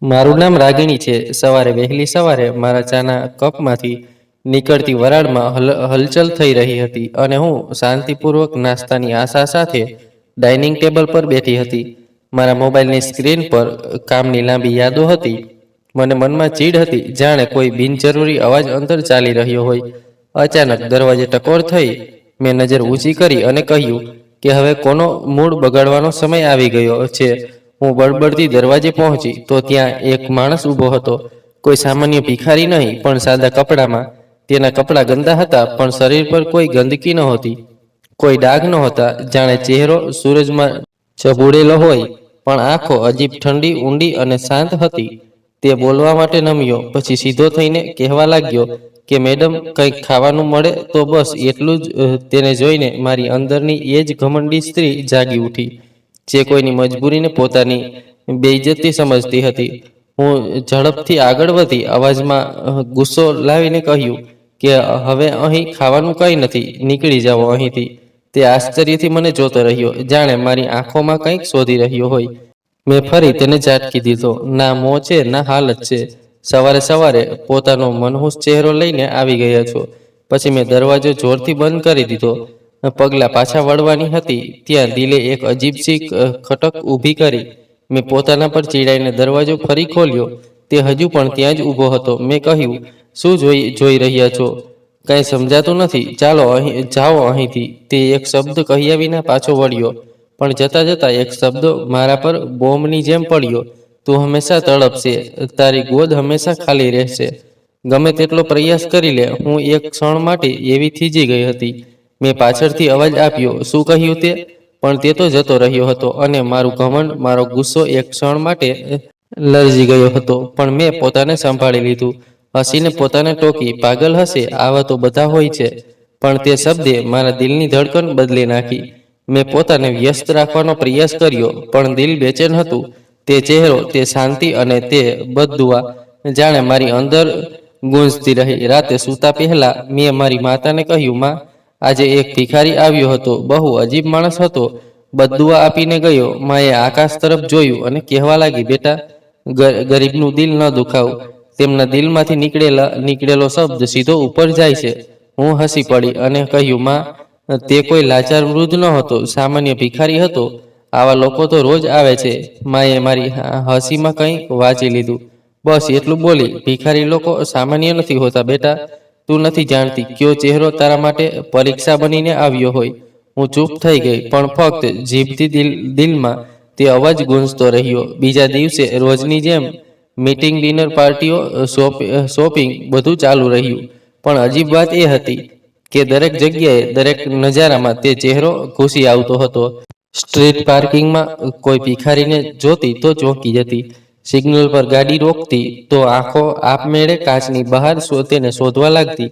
મારું નામ રાગિણી છે. સવારે વહેલી સવારે મારા ચાના કપમાંથી નીકળતી વરાળમાં હલચલ થઈ રહી હતી અને હું શાંતિપૂર્વક નાસ્તાની આશા સાથે ડાઇનિંગ ટેબલ પર બેઠી હતી. મારા મોબાઈલની સ્ક્રીન પર કામની લાંબી યાદો હતી. મને મનમાં ચીડ હતી, જાણે કોઈ બિનજરૂરી અવાજ અંદર ચાલી રહ્યો હોય. અચાનક દરવાજે ટકોર થઈ. મેં નજર ઊંચી કરી અને કહ્યું કે હવે કોનો મૂડ બગાડવાનો સમય આવી ગયો છે. હું બળબડતી દરવાજે પહોંચી તો ત્યાં એક માણસ ઊભો હતો. કોઈ સામાન્ય ભિખારી નહીં, પણ સાદા કપડામાં. તેના કપડાં ગંદા હતા, પણ શરીર પર કોઈ ગંદકી નહોતી, કોઈ ડાઘ નહોતા. જાણે ચહેરો સૂરજમાં ચબૂડેલો હોય, પણ આંખો અજીબ ઠંડી, ઊંડી અને શાંત હતી. તે બોલવા માટે નમ્યો, પછી સીધો થઈને કહેવા લાગ્યો કે મેડમ, કંઈક ખાવાનું મળે તો બસ. એટલું જ. તેને જોઈને મારી અંદરની એ જ ઘમંડી સ્ત્રી જાગી ઉઠી, જે કોઈની મજબૂરીને પોતાની બેઇજ્જતી સમજતી હતી. હું ઝડપથી આગળ વધી અવાજમાં ગુસ્સો લાવીને કહ્યું કે હવે અહીં ખાવાનું કંઈ નથી, નીકળી જાઓ અહીંથી. તે આશ્ચર્યથી મને જોતો રહ્યો, જાણે મારી આંખોમાં કંઈક શોધી રહ્યો હોય. મેં ફરી તેને ઝાટકી દીધો. ના મોં છે, ના હાલત છે. સવારે સવારે પોતાનો મનહૂસ ચહેરો લઈને આવી ગયા છો. પછી મેં દરવાજો જોરથી બંધ કરી દીધો. પગલાં પાછા વળવાની હતી ત્યાં દિલે એક અજીબ સી ખટક ઊભી કરી. મેં પોતાના પર ચીડાઈને દરવાજો ફરી ખોલ્યો. તે હજુ પણ ત્યાં જ ઊભો હતો. મેં કહ્યું, શું જોઈ રહ્યા છો? કંઈ સમજાતું નથી. ચાલો અહીં જાઓ અહીંથી. તે એક શબ્દ કહ્યા વિના પાછો વળ્યો, પણ જતા જતા એક શબ્દ મારા પર બોમ્બની જેમ પડ્યો. તું હંમેશા તડપશે, તારી ગોદ હંમેશા ખાલી રહેશે. ગમે તેટલો પ્રયાસ કરી લે. હું એક ક્ષણ માટે એવી થીજી ગઈ હતી. મેં પાછળથી અવાજ આપ્યો, શું કહ્યું તે? પણ તે તો જતો રહ્યો હતો અને મારું ઘમંડ, મારો ગુસ્સો એક ક્ષણ માટે લરઝી ગયો હતો. પણ મેં પોતાને સંભાળી લીધું. હસીને પોતાને ટોકી, પાગલ હશે, આવા તો બધા હોય છે. પણ તે શબ્દે મારા દિલની ધડકન બદલી નાખી. મેં પોતાને વ્યસ્ત રાખવાનો પ્રયાસ કર્યો, પણ દિલ બેચેન હતું. તે ચહેરો, તે શાંતિ અને તે બદદુઆ જાણે મારી અંદર ગૂંજતી રહી. રાતે સૂતા પહેલા મેં મારી માતાને કહ્યું, માં, આજે એક ભિખારી આવ્યો હતો. બહુ અજીબ માણસ હતો. બદદુઆ આપીને ગયો. માએ આકાશ તરફ જોયું અને કહેવા લાગી, બેટા, ગરીબનું દિલ ન દુખાવ. તેમના દિલમાંથી નીકળેલો શબ્દ સીધો ઉપર જાય છે. હું હસી પડી અને કહ્યું, માં, તે કોઈ લાચાર વૃદ્ધ ન હતો, સામાન્ય ભિખારી હતો. આવા લોકો તો રોજ આવે છે. માએ મારી હસીમાં કંઈ વાંચી લીધું. બસ એટલું બોલી, ભિખારી લોકો સામાન્ય નથી હોતા બેટા. તું નથી જાણતી કયો ચહેરો તારા માટે પરીક્ષા બનીને આવ્યો હોય. હું ચૂપ થઈ ગઈ, પણ ફક્ત જીભથી દિલમાં તે અવાજ ગૂંજતો રહ્યો. બીજા દિવસે રોજની જેમ મીટિંગ, ડિનર પાર્ટીઓ, શોપિંગ બધું ચાલુ રહ્યું. પણ અજીબ વાત એ હતી કે દરેક જગ્યાએ, દરેક નજારામાં તે ચહેરો ઘૂસી આવતો હતો. સ્ટ્રીટ પાર્કિંગમાં કોઈ ભિખારીને જોતી તો ચોંકી જતી. સિગ્નલ પર ગાડી રોકતી તો આંખો આપમેળે કાચની બહાર તેને શોધવા લાગતી.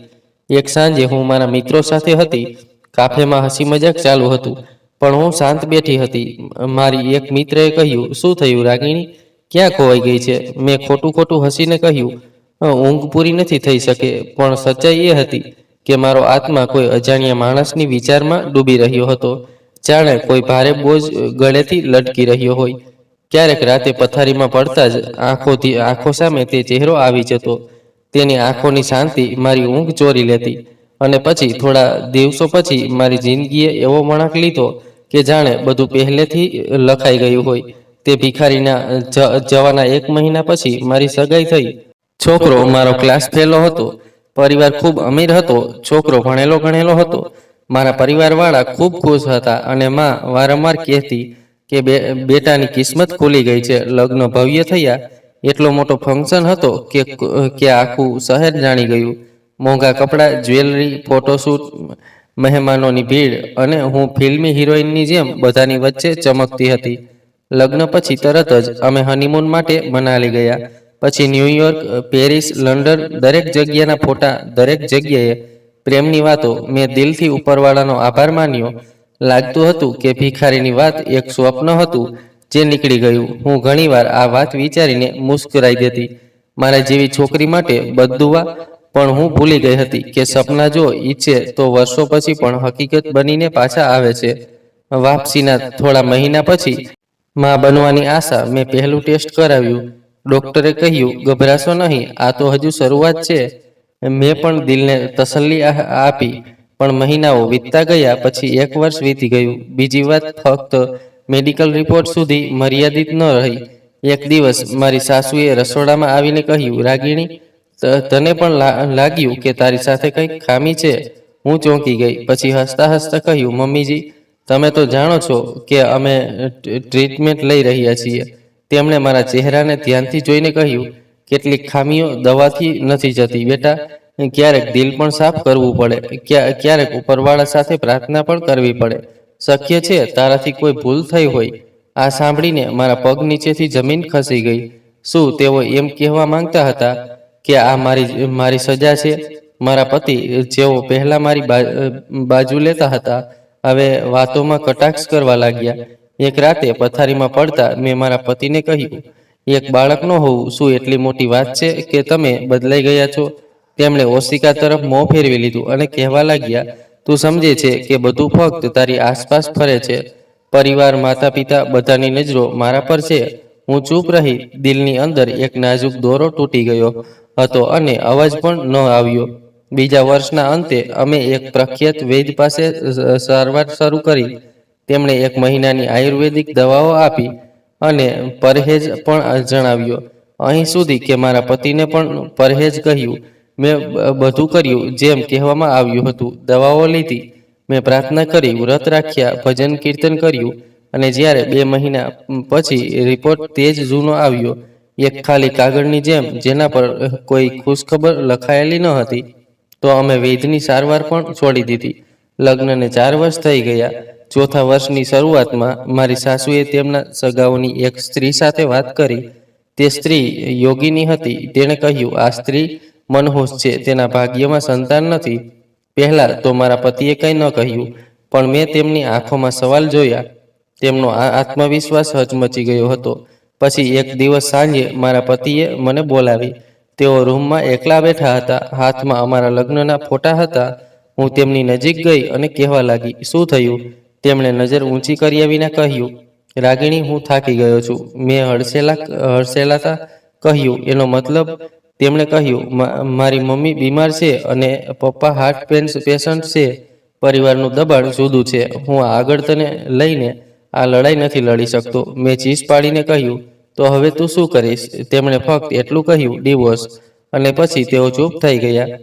એક સાંજે હું મારા મિત્રો સાથે હતી. કાફેમાં હસી મજાક ચાલુ હતું, પણ હું શાંત બેઠી હતી. મારી એક મિત્રએ કહ્યું, શું થયું રાગિણી, ક્યાં ખોવાઈ ગઈ છે? મેં ખોટું હસીને કહ્યું, ઊંઘ પૂરી નથી થઈ શકે. પણ સચ્ચાઈ એ હતી કે મારો આત્મા કોઈ અજાણ્યા માણસની વિચારમાં ડૂબી રહ્યો હતો, જાણે કોઈ ભારે બોજ ગળેથી લટકી રહ્યો હોય. ક્યારેક રાતે પથારીમાં પડતા જ આંખો સામે તે ચહેરો આવી જતો. તેની આંખોની શાંતિ મારી ઊંઘ ચોરી લેતી. અને પછી થોડા દિવસો પછી મારી જિંદગીએ એવો વળાંક લીધો કે જાણે બધું પહેલેથી લખાઈ ગયું હોય. તે ભિખારીના જવાના 1 મહિના પછી મારી સગાઈ થઈ. છોકરો મારો ક્લાસ ફેલો હતો. પરિવાર ખૂબ અમીર હતો. છોકરો ભણેલો ગણેલો હતો. મારા પરિવારવાળા ખૂબ ખુશ હતા અને માં વારંવાર કહેતી કે બેટાની કિસ્મત ખુલી ગઈ છે. લગ્ન ભવ્ય થયા. એટલો મોટો ફંક્શન હતો કે આખું શહેર જાણી ગયું. મોંઘા કપડાં, જ્વેલરી, ફોટોશૂટ, મહેમાનોની ભીડ, અને હું ફિલ્મી હિરોઈનની જેમ બધાની વચ્ચે ચમકતી હતી. લગ્ન પછી તરત જ અમે હનીમૂન માટે મનાલી ગયા. પછી ન્યૂયોર્ક, પેરિસ, લંડન, દરેક જગ્યાના ફોટા, દરેક જગ્યાએ પ્રેમની વાતો. મેં દિલથી ઉપરવાળાનો આભાર માન્યો. લાગતું હતું કે ભિખારીની વાત એક સ્વપ્ન હતું જે નીકળી ગયું. હું ઘણીવાર આ વાત વિચારીને મુસ્કરાઈ દેતી. મારા જેવી છોકરી માટે બદદુઆ. પણ હું ભૂલી ગઈ હતી કે સપના જો ઈચ્છે તો વર્ષો પછી પણ હકીકત બનીને પાછા આવે છે. વાપસીના થોડા મહિના પછી માં બનવાની આશા મેં પહેલું ટેસ્ટ કરાવ્યું. ડોક્ટરે કહ્યું, ગભરાશો નહીં, આ તો હજુ શરૂઆત છે. મેં પણ દિલને તસલ્લી આપી. પણ મહિનાઓ વીતતા ગયા. પછી 1 વર્ષ વીતી ગયું. બીજી વાત ફક્ત મેડિકલ રિપોર્ટ સુધી મર્યાદિત ન રહી. એક દિવસ મારી સાસુએ રસોડામાં આવીને કહ્યું, રાગીણી, તને પણ લાગ્યું કે તારી સાથે કંઈક ખામી છે? હું ચોંકી ગઈ. પછી હસતા હસતા કહ્યું, મમ્મીજી, તમે તો જાણો છો કે અમે ટ્રીટમેન્ટ લઈ રહ્યા છીએ. તેમણે મારા ચહેરાને ધ્યાનથી જોઈને કહ્યું, કેટલીક ખામીઓ દવાથી નથી જતી બેટા. ક્યારેક દિલ પણ સાફ કરવું પડે, ક્યારેક ઉપરવાળા સાથે પ્રાર્થના પણ કરવી પડે. શક્ય છે તારાથી કોઈ ભૂલ થઈ હોય. આ સાંભળીને મારા પગ નીચેથી જમીન ખસી ગઈ. શું તેઓ એમ કહેવા માંગતા હતા કે આ મારી સજા છે? મારા પતિ, જેઓ પહેલા મારી બાજુ લેતા હતા, હવે વાતોમાં કટાક્ષ કરવા લાગ્યા. એક રાતે પથારીમાં પડતા મેં મારા પતિને કહ્યું, એક બાળક ન હોવું શું એટલી મોટી વાત છે કે તમે બદલાઈ ગયા છો? તેમણે ઓશિકા તરફ મોં ફેરવી લીધું અને કહેવા લાગ્યા, તું સમજે છે કે બધું ફક્ત તારી આસપાસ ફરે છે. પરિવાર, માતા પિતા, બધાની નજરો મારા પર છે. હું ચૂપ રહી. દિલની અંદર એક નાજુક દોરો તૂટી ગયો હતો અને અવાજ પણ ન આવ્યો. બીજા વર્ષના અંતે અમે એક પ્રખ્યાત વૈદ્ય પાસે સારવાર શરૂ કરી. તેમણે 1 મહિનાની આયુર્વેદિક દવાઓ આપી અને પરહેજ પણ જણાવ્યો. અહીં સુધી કે મારા પતિને પણ પરહેજ કહ્યું. મેં બધું કર્યું જેમ કહેવામાં આવ્યું હતું. દવાઓ લીધી, મેં પ્રાર્થના કરી, વ્રત રાખ્યા, ભજન કીર્તન કર્યું. અને જ્યારે 2 મહિના પછી રિપોર્ટ તે જ જૂનો આવ્યો, એક ખાલી કાગળની જેમ, જેના પર કોઈ ખુશખબર લખાયેલી ન હતી. તો અમે વૈદ્યની સારવાર પણ છોડી દીધી. લગ્નને 4 વર્ષ થઈ ગયા. ચોથા વર્ષની શરૂઆતમાં મારી સાસુએ તેમના સગાઓની એક સ્ત્રી સાથે વાત કરી. તે સ્ત્રી યોગીની હતી. તેણે કહ્યું, આ સ્ત્રી મનહૂસ છે, તેના ભાગ્યમાં સંતાન નથી. પહેલા તો મારા પતિએ કંઈ ન કહ્યું, પણ મેં તેમની આંખોમાં સવાલ જોયા. તેમનો આત્મવિશ્વાસ હચમચી ગયો હતો. પછી એક દિવસ સાંજે મારા પતિએ મને બોલાવી. તેઓ રૂમમાં એકલા બેઠા હતા. હાથમાં અમારા લગ્નના ફોટા હતા. હું તેમની નજીક ગઈ અને કહેવા લાગી, શું થયું? તેમણે નજર ઊંચી કર્યા વિના કહ્યું, રાગિણી, હું થાકી ગયો છું. મેં હડસેલાતા કહ્યું, એનો મતલબ? તેમણે કહ્યું, મારી મમ્મી બીમાર છે અને પપ્પા હાર્ટ પેશન્ટ છે. પરિવારનું દબાણ જુદું છે. હું આગળ તને લઈને આ લડાઈ નથી લડી શકતો. મેં ચીસ પાડીને કહ્યું, તો હવે તું શું કરીશ? તેમણે ફક્ત એટલું કહ્યું, ડિવોર્સ. અને પછી તેઓ ચૂપ થઈ ગયા.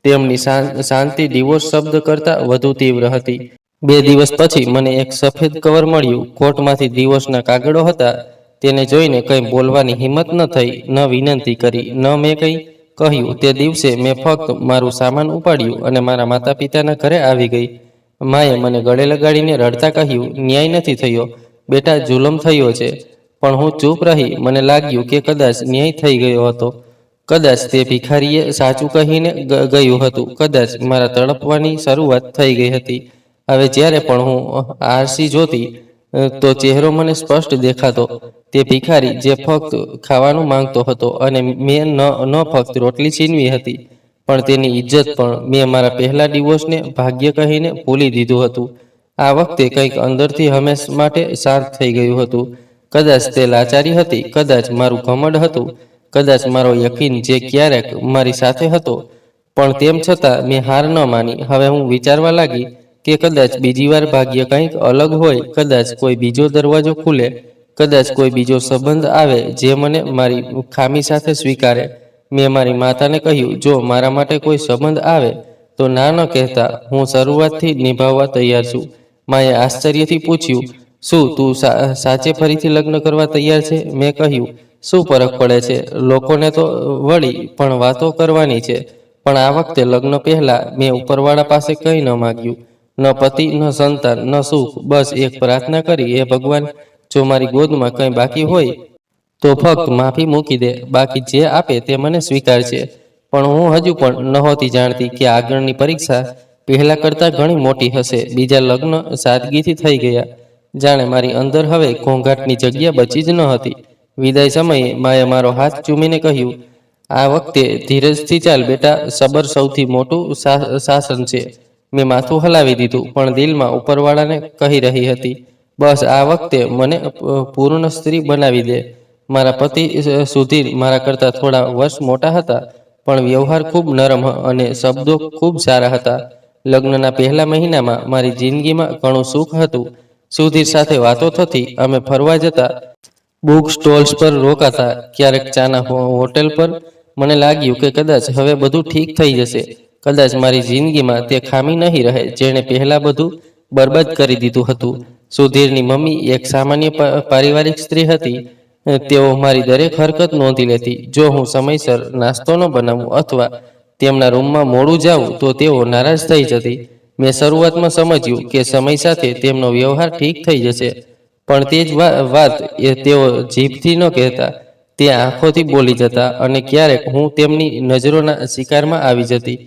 તેમની શાંતિ ડિવોર્સ શબ્દ કરતાં વધુ તીવ્ર હતી. 2 દિવસ પછી મને એક સફેદ કવર મળ્યું. કોર્ટમાંથી ડિવોર્સના કાગળો હતા. તેને જોઈને કંઈ બોલવાની હિંમત ન થઈ, ન વિનંતી કરી, ન મેં કંઈ કહ્યું. તે દિવસે મેં ફક્ત મારું સામાન ઉપાડ્યું અને મારા માતા પિતાના ઘરે આવી ગઈ. માએ મને ગળે લગાડીને રડતા કહ્યું, ન્યાય નથી થયો બેટા, જુલમ થયો છે. પણ હું ચૂપ રહી. મને લાગ્યું કે કદાચ ન્યાય થઈ ગયો હતો. કદાચ તે ભિખારીએ સાચું કહીને ગયું હતું. કદાચ મારા તડપવાની શરૂઆત થઈ ગઈ હતી. હવે જ્યારે પણ હું આરસી જોતી તો ચહેરો મને સ્પષ્ટ દેખાતો. તે ભિખારી જે ફક્ત ખાવાનું માંગતો હતો, અને મેં ન ફક્ત રોટલી છીનવી હતી, પણ તેની ઇજ્જત પણ. મેં મારા પહેલા ડિવોર્સને ભાગ્ય કહીને ભૂલી દીધું હતું. આ વખતે કંઈક અંદરથી હંમેશ માટે શાંત થઈ ગયું હતું. કદાચ તે લાચારી હતી, કદાચ મારું ઘમંડ હતું, કદાચ મારો યકીન જે ક્યારેક મારી સાથે હતો. પણ તેમ છતાં મેં હાર ન માની. હવે હું વિચારવા લાગી કે કદાચ બીજી વાર ભાગ્ય કંઈક અલગ હોય. કદાચ કોઈ બીજો દરવાજો ખુલે. કદાચ કોઈ બીજો સંબંધ આવે જે મને મારી ખામી સાથે સ્વીકારે. મેં મારી માતાને કહ્યું, જો મારા માટે કોઈ સંબંધ આવે તો ના ન કહેતા. હું શરૂઆતથી નિભાવવા તૈયાર છું. માએ આશ્ચર્યથી પૂછ્યું, શું તું સાચે ફરીથી લગ્ન કરવા તૈયાર છે? મેં કહ્યું, શું ફરક પડે છે? લોકોને તો વળી પણ વાતો કરવાની છે. પણ આ વખતે લગ્ન પહેલા મેં ઉપરવાળા પાસે કંઈ ન માગ્યું. ન પતિ, ન સંતાન, ન સુખ. બસ એક પ્રાર્થના કરી, હે ભગવાન, જો મારી ગોદમાં કંઈ બાકી હોય તો ફક્ત માફી મૂકી દે. બાકી જે આપે તે મને સ્વીકાર છે. પણ હું હજુ પણ નહોતી જાણતી કે આગળની પરીક્ષા પહેલા કરતાં ઘણી મોટી હશે. બીજા લગ્ન સાદગીથી થઈ ગયા. જાણે મારી અંદર હવે ઘોંઘાટની જગ્યા બચી જ ન હતી. વિદાય સમયે માએ મારો હાથ ચૂમીને કહ્યું, આ વખતે ધીરજથી ચાલ બેટા, સબર સૌથી મોટું શાસન છે. મેં માથું હલાવી દીધું, પણ દિલમાં ઉપરવાળાને કહી રહી હતી, બસ આ વખતે મને પૂર્ણ સ્ત્રી બનાવી દે. મારા પતિ સુધીર મારા કરતાં થોડા વર્ષ મોટા હતા, પણ વ્યવહાર ખૂબ નરમ અને શબ્દો ખૂબ સારા હતા. લગ્નના પહેલા મહિનામાં મારી જિંદગીમાં ઘણું સુખ હતું. સુધીર સાથે વાતો થતી, અમે ફરવા જતા, બુક સ્ટોલ્સ પર રોકાતા, ક્યારેક ચાના હોટેલ પર. મને લાગ્યું કે કદાચ હવે બધું ઠીક થઈ જશે. કદાચ મારી જિંદગીમાં તે ખામી નહીં રહે જેણે પહેલા બધું બરબાદ કરી દીધું હતું. સુધીરની મમ્મી એક સામાન્ય પારિવારિક સ્ત્રી હતી. તેઓ મારી દરેક હરકત નોંધી લેતી. જો હું સમયસર નાસ્તો ન બનાવું અથવા તેમના રૂમમાં મોડું જાઉં તો તેઓ નારાજ થઈ જતી. મેં શરૂઆતમાં સમજ્યું કે સમય સાથે તેમનો વ્યવહાર ઠીક થઈ જશે, પણ તે જ વાત તેઓ જીભથી ન કહેતા, તે આંખોથી બોલી જતા, અને ક્યારેક હું તેમની નજરોના શિકારમાં આવી જતી.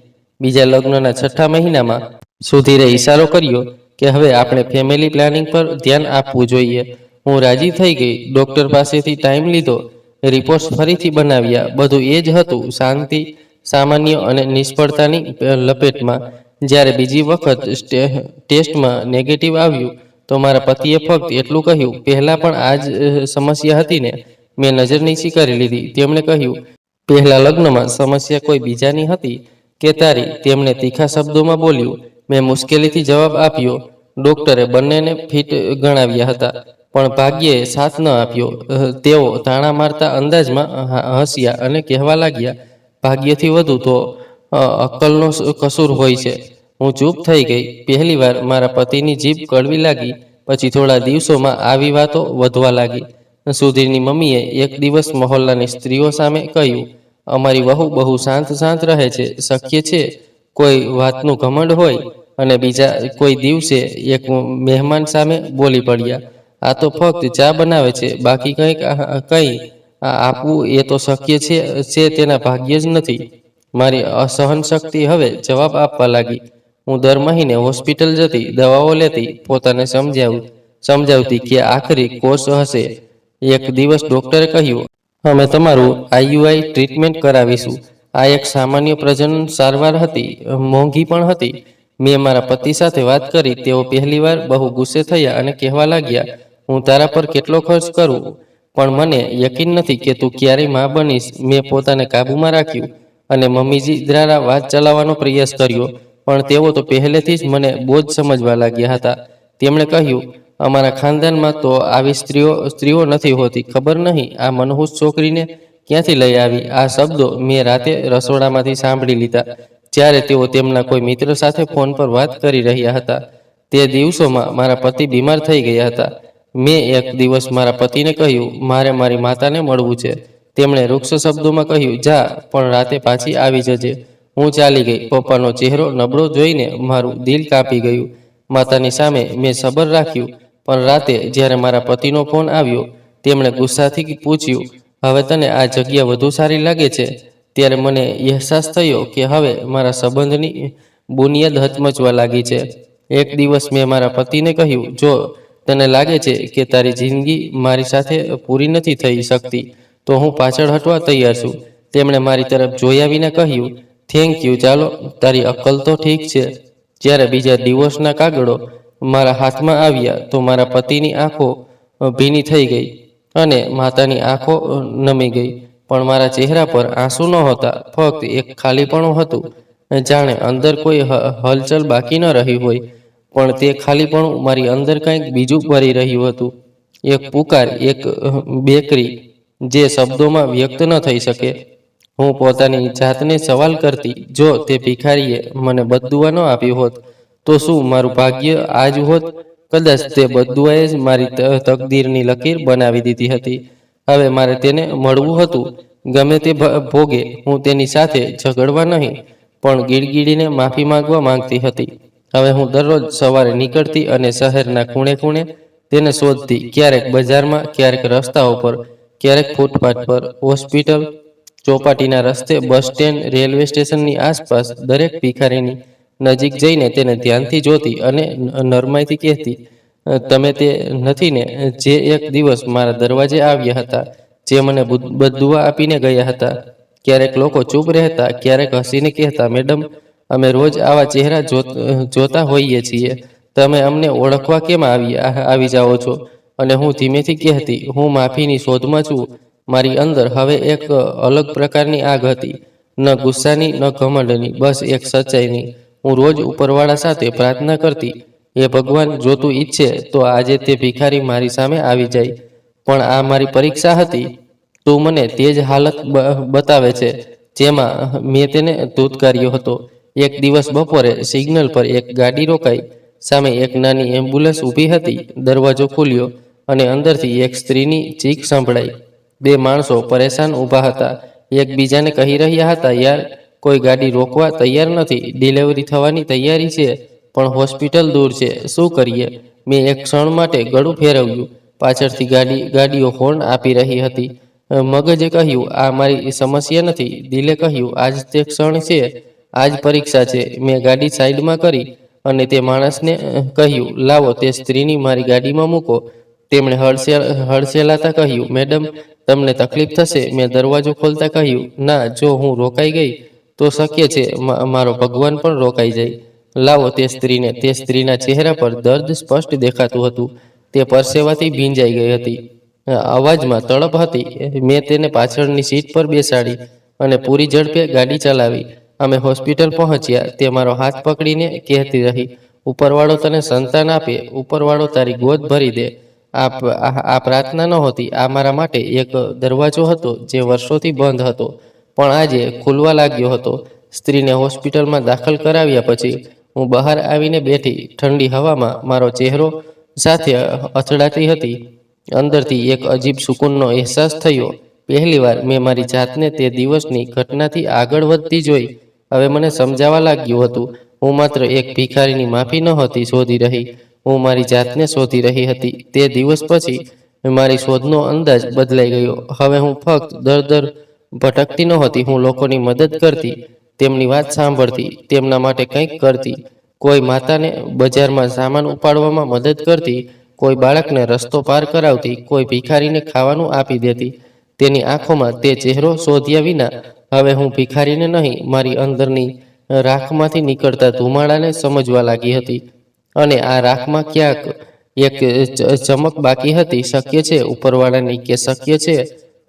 બીજા લગ્નના 6થા મહિનામાં સુધીરે ઈશારો કર્યો કે હવે આપણે ફેમિલી પ્લાનિંગ પર ધ્યાન આપવું જોઈએ. હું રાજી થઈ ગઈ. ડોક્ટર પાસેથી ટાઈમ લીધો, રિપોર્ટ્સ ફરીથી બનાવ્યા. બધું એ જ હતું, શાંતિ, સામાન્ય અને નિષ્ફળતાની લપેટમાં. જ્યારે બીજી વખત ટેસ્ટમાં નેગેટિવ આવ્યું તો મારા પતિએ ફક્ત એટલું કહ્યું, પહેલા પણ આ જ સમસ્યા હતી ને? મેં નજર નીચી કરી લીધી. તેમણે કહ્યું, પહેલા લગ્નમાં સમસ્યા કોઈ બીજાની હતી કે તારી? તેમણે તીખા શબ્દોમાં બોલ્યું. મેં મુશ્કેલીથી જવાબ આપ્યો, ડોક્ટરે બંનેને ફિટ ગણાવ્યા હતા, પણ ભાગ્યએ સાથ ન આપ્યો. તેઓ તાણા મારતા અંદાજમાં હસ્યા અને કહેવા લાગ્યા, ભાગ્યથી વધુ તો અક્કલનો કસૂર હોય છે. હું ચૂપ થઈ ગઈ. પહેલીવાર મારા પતિની જીભ કડવી લાગી. પછી થોડા દિવસોમાં આવી વાતો વધવા લાગી. સુધીરની મમ્મીએ એક દિવસ મહોલ્લાની સ્ત્રીઓ સામે કહ્યું, અમારી વહુ બહુ શાંત શાંત રહે છે. શક્ય છે કોઈ વાતનું ઘમંડ હોય? અને બીજા કોઈ દિવસે એક મહેમાન સામે બોલી પડ્યા, આ તો ફક્ત ચા બનાવે છે, બાકી કંઈ આપવું એ તો શક્ય છે તેના ભાગ્ય જ નથી. મારી અસહન શક્તિ હવે જવાબ આપવા લાગી. હું દર મહિને હોસ્પિટલ જતી, દવાઓ લેતી, પોતાને સમજાવતી કે આખરી કોર્સ હશે. એક દિવસ ડોક્ટરે કહ્યું, અમે તમારું આઈયુઆઈ ટ્રીટમેન્ટ કરાવીશું. આ એક સામાન્ય પ્રજનન સારવાર હતી, મોંઘી પણ હતી. મેં મારા પતિ સાથે વાત કરી. તેઓ પહેલીવાર બહુ ગુસ્સે થયા અને કહેવા લાગ્યા, હું તારા પર કેટલો ખર્ચ કરું, પણ મને યકીન નથી કે તું ક્યારેય માં બનીશ. મેં પોતાને કાબૂમાં રાખ્યું અને મમ્મીજી દ્વારા વાત ચલાવવાનો પ્રયાસ કર્યો, પણ તેઓ તો પહેલેથી જ મને બોજ સમજવા લાગ્યા હતા. તેમણે કહ્યું, અમારા ખાનદાનમાં તો આવી સ્ત્રીઓ નથી હોતી. ખબર નહીં આ મનહૂસ છોકરીને ક્યાંથી લઈ આવી. આ શબ્દો મેં રાતે રસોડામાંથી સાંભળી લીધા, જ્યારે તેઓ તેમના કોઈ મિત્ર સાથે ફોન પર વાત કરી રહ્યા હતા. તે દિવસોમાં મારા પતિ બીમાર થઈ ગયા હતા. મેં એક દિવસ મારા પતિને કહ્યું, મારે મારી માતાને મળવું છે. તેમણે રૂક્ષ શબ્દોમાં કહ્યું, જા, પણ રાતે પાછી આવી જજે. હું ચાલી ગઈ. પપ્પાનો ચહેરો નબળો જોઈને મારું દિલ કાપી ગયું. માતાની સામે મેં સબર રાખ્યું, પણ રાતે જ્યારે મારા પતિનો ફોન આવ્યો, તેમણે ગુસ્સાથી પૂછ્યું, હવે તને આ જગ્યા વધુ સારી લાગે છે? ત્યારે મને અહેસાસ થયો કે હવે મારા સંબંધની બુનિયાદ હચમચવા લાગી છે. એક દિવસ મેં મારા પતિને કહ્યું, જો તને લાગે છે કે તારી જિંદગી મારી સાથે પૂરી નથી થઈ શકતી, તો હું પાછળ હટવા તૈયાર છું. તેમણે મારી તરફ જોયા વિના કહ્યું, થેન્ક યુ, ચાલો, તારી અક્કલ તો ઠીક છે. જ્યારે બીજા ડિવોર્સના કાગળો મારા હાથમાં આવ્યા તો મારા પતિની આંખો ભીની થઈ ગઈ અને માતાની આંખો નમી ગઈ, પણ મારા ચહેરા પર આંસુ નહોતા, ફક્ત એક ખાલીપણું હતું. જાણે અંદર કોઈ હલચલ બાકી ન રહી હોય, પણ તે ખાલીપણું મારી અંદર કંઈક બીજું ભરી રહ્યું હતું. એક પુકાર, એક બેકરી જે શબ્દોમાં વ્યક્ત ન થઈ શકે. હું પોતાની જાતને સવાલ કરતી, જો તે ભિખારીએ મને બદદુઆ ન આપ્યું હોત તો શું મારું ભાગ્ય આ જ હોત? કદાચ તે બદદુઆએ જ મારી તકદીરની લકીર બનાવી દીધી હતી. હવે મારે તેને મળવું હતું, ગમે તે ભોગે. હું તેની સાથે ઝઘડવા નહીં, પણ ગીડગીડીને માફી માંગવા માંગતી હતી. હવે હું દરરોજ સવારે નીકળતી અને શહેરના ખૂણે ખૂણે તેને શોધતી, ક્યારેક બજારમાં, ક્યારેક રસ્તાઓ પર, ક્યારેક ફૂટપાથ પર, હોસ્પિટલ, ચોપાટીના રસ્તે, બસ સ્ટેન્ડ, રેલવે સ્ટેશનની આસપાસ. દરેક ભિખારીની નજીક જઈને તેને ધ્યાનથી જોતી અને નરમાઈથી કહેતી, તમે તે નથી ને જે એક દિવસ મારા દરવાજે આવ્યા હતા, જે મને બદદુઆ આપીને ગયા હતા? ક્યારેક લોકો ચૂપ રહેતા, ક્યારેક હસીને કહેતા, મેડમ, અમે રોજ આવા ચહેરા જોતા હોઈએ છીએ, તમે અમને ઓળખવા કેમ આવી જાઓ છો? અને હું ધીમેથી કહેતી, હું માફીની શોધમાં છું. મારી અંદર હવે એક અલગ પ્રકારની આગ હતી, ન ગુસ્સાની ન ઘમંડની, બસ એક સચ્ચાઈની. હું રોજ ઉપરવાળા સાથે પ્રાર્થના કરતી, એ ભગવાન, જો તું ઈચ્છે તો આજે તે ભિખારી મારી સામે આવી જાય. પણ આ મારી પરીક્ષા હતી. તું મને તે જ હાલત બતાવે છે જેમાં મેં તેને ધૂતકાર્યો હતો. એક દિવસ બપોરે સિગ્નલ પર એક ગાડી રોકાઈ. સામે એક નાની એમ્બ્યુલન્સ ઊભી હતી. દરવાજો ખુલ્યો અને અંદરથી એક સ્ત્રીની ચીખ સંભળાઈ. બે માણસો પરેશાન ઊભા હતા, એકબીજાને કહી રહ્યા હતા, યાર, કોઈ ગાડી રોકવા તૈયાર નથી. ડિલિવરી થવાની તૈયારી છે, પણ હોસ્પિટલ દૂર છે. શું કરીએ? મેં એક ક્ષણ માટે ગળું ફેરવ્યું. પાછળથી ગાડીઓ હોર્ન આપી રહી હતી. મગજે કહ્યું, આ મારી સમસ્યા નથી. દિલે કહ્યું, આજ તે ક્ષણ છે, આજ પરીક્ષા છે. મેં ગાડી સાઈડમાં કરી અને તે માણસને કહ્યું, લાવો તે સ્ત્રીની મારી ગાડીમાં મૂકો. તેમણે હળસેલાતા કહ્યું, મેડમ, તમને તકલીફ થશે. મેં દરવાજો ખોલતા કહ્યું, ના, જો હું રોકાઈ ગઈ તો શક્ય છે મારો ભગવાન પણ રોકાઈ જાય. લાવો તે સ્ત્રીને. તે સ્ત્રીના ચહેરા પર દર્દ સ્પષ્ટ દેખાતું હતું. તે પરસેવાથી ભીંજાઈ ગઈ હતી. અવાજમાં તડપ હતી. મેં તેને પાછળની સીટ પર બેસાડી અને પૂરી ઝડપે ગાડી ચલાવી. અમે હોસ્પિટલ પહોંચ્યા. તે મારો હાથ પકડીને કહેતી રહી, ઉપરવાળો તને સંતાન આપે, ઉપરવાળો તારી ગોદ ભરી દે. આ પ્રાર્થના નહોતી, આ મારા માટે એક દરવાજો હતો જે વર્ષોથી બંધ હતો, પણ આજે ખુલવા લાગ્યો હતો. સ્ત્રીને હોસ્પિટલમાં દાખલ કરાવ્યા પછી હું બહાર આવીને બેઠી. ઠંડી હવામાં મારો ચહેરો સાથે અથડાતી હતી. અંદરથી એક અજીબ સુકૂનનો અહેસાસ થયો. પહેલીવાર મેં મારી જાતને તે દિવસની ઘટનાથી આગળ વધતી જોઈ. હવે મને સમજાવા લાગ્યું હતું, હું માત્ર એક ભિખારીની માફી નહોતી શોધી રહી, હું મારી જાતને શોધી રહી હતી. તે દિવસ પછી મારી શોધનો અંદાજ બદલાઈ ગયો. હવે હું ફક્ત દર ભટકતી નહોતી, હું લોકોની મદદ કરતી, તેમની વાત સાંભળતી, તેમના માટે કંઈક કરતી. કોઈ માતાને બજારમાં સામાન ઉપાડવામાં મદદ કરતી, કોઈ બાળકને રસ્તો પાર કરાવતી, કોઈ ભિખારીને ખાવાનું આપી દેતી. તેની આંખોમાં તે ચહેરો શોધ્યા વિના હવે હું ભિખારીને નહીં, મારી અંદરની રાખમાંથી નીકળતા ધુમાડાને સમજવા લાગી હતી. અને આ રાખમાં ક્યાંક એક ચમક બાકી હતી. શક્ય છે ઉપરવાળાની, કે શક્ય છે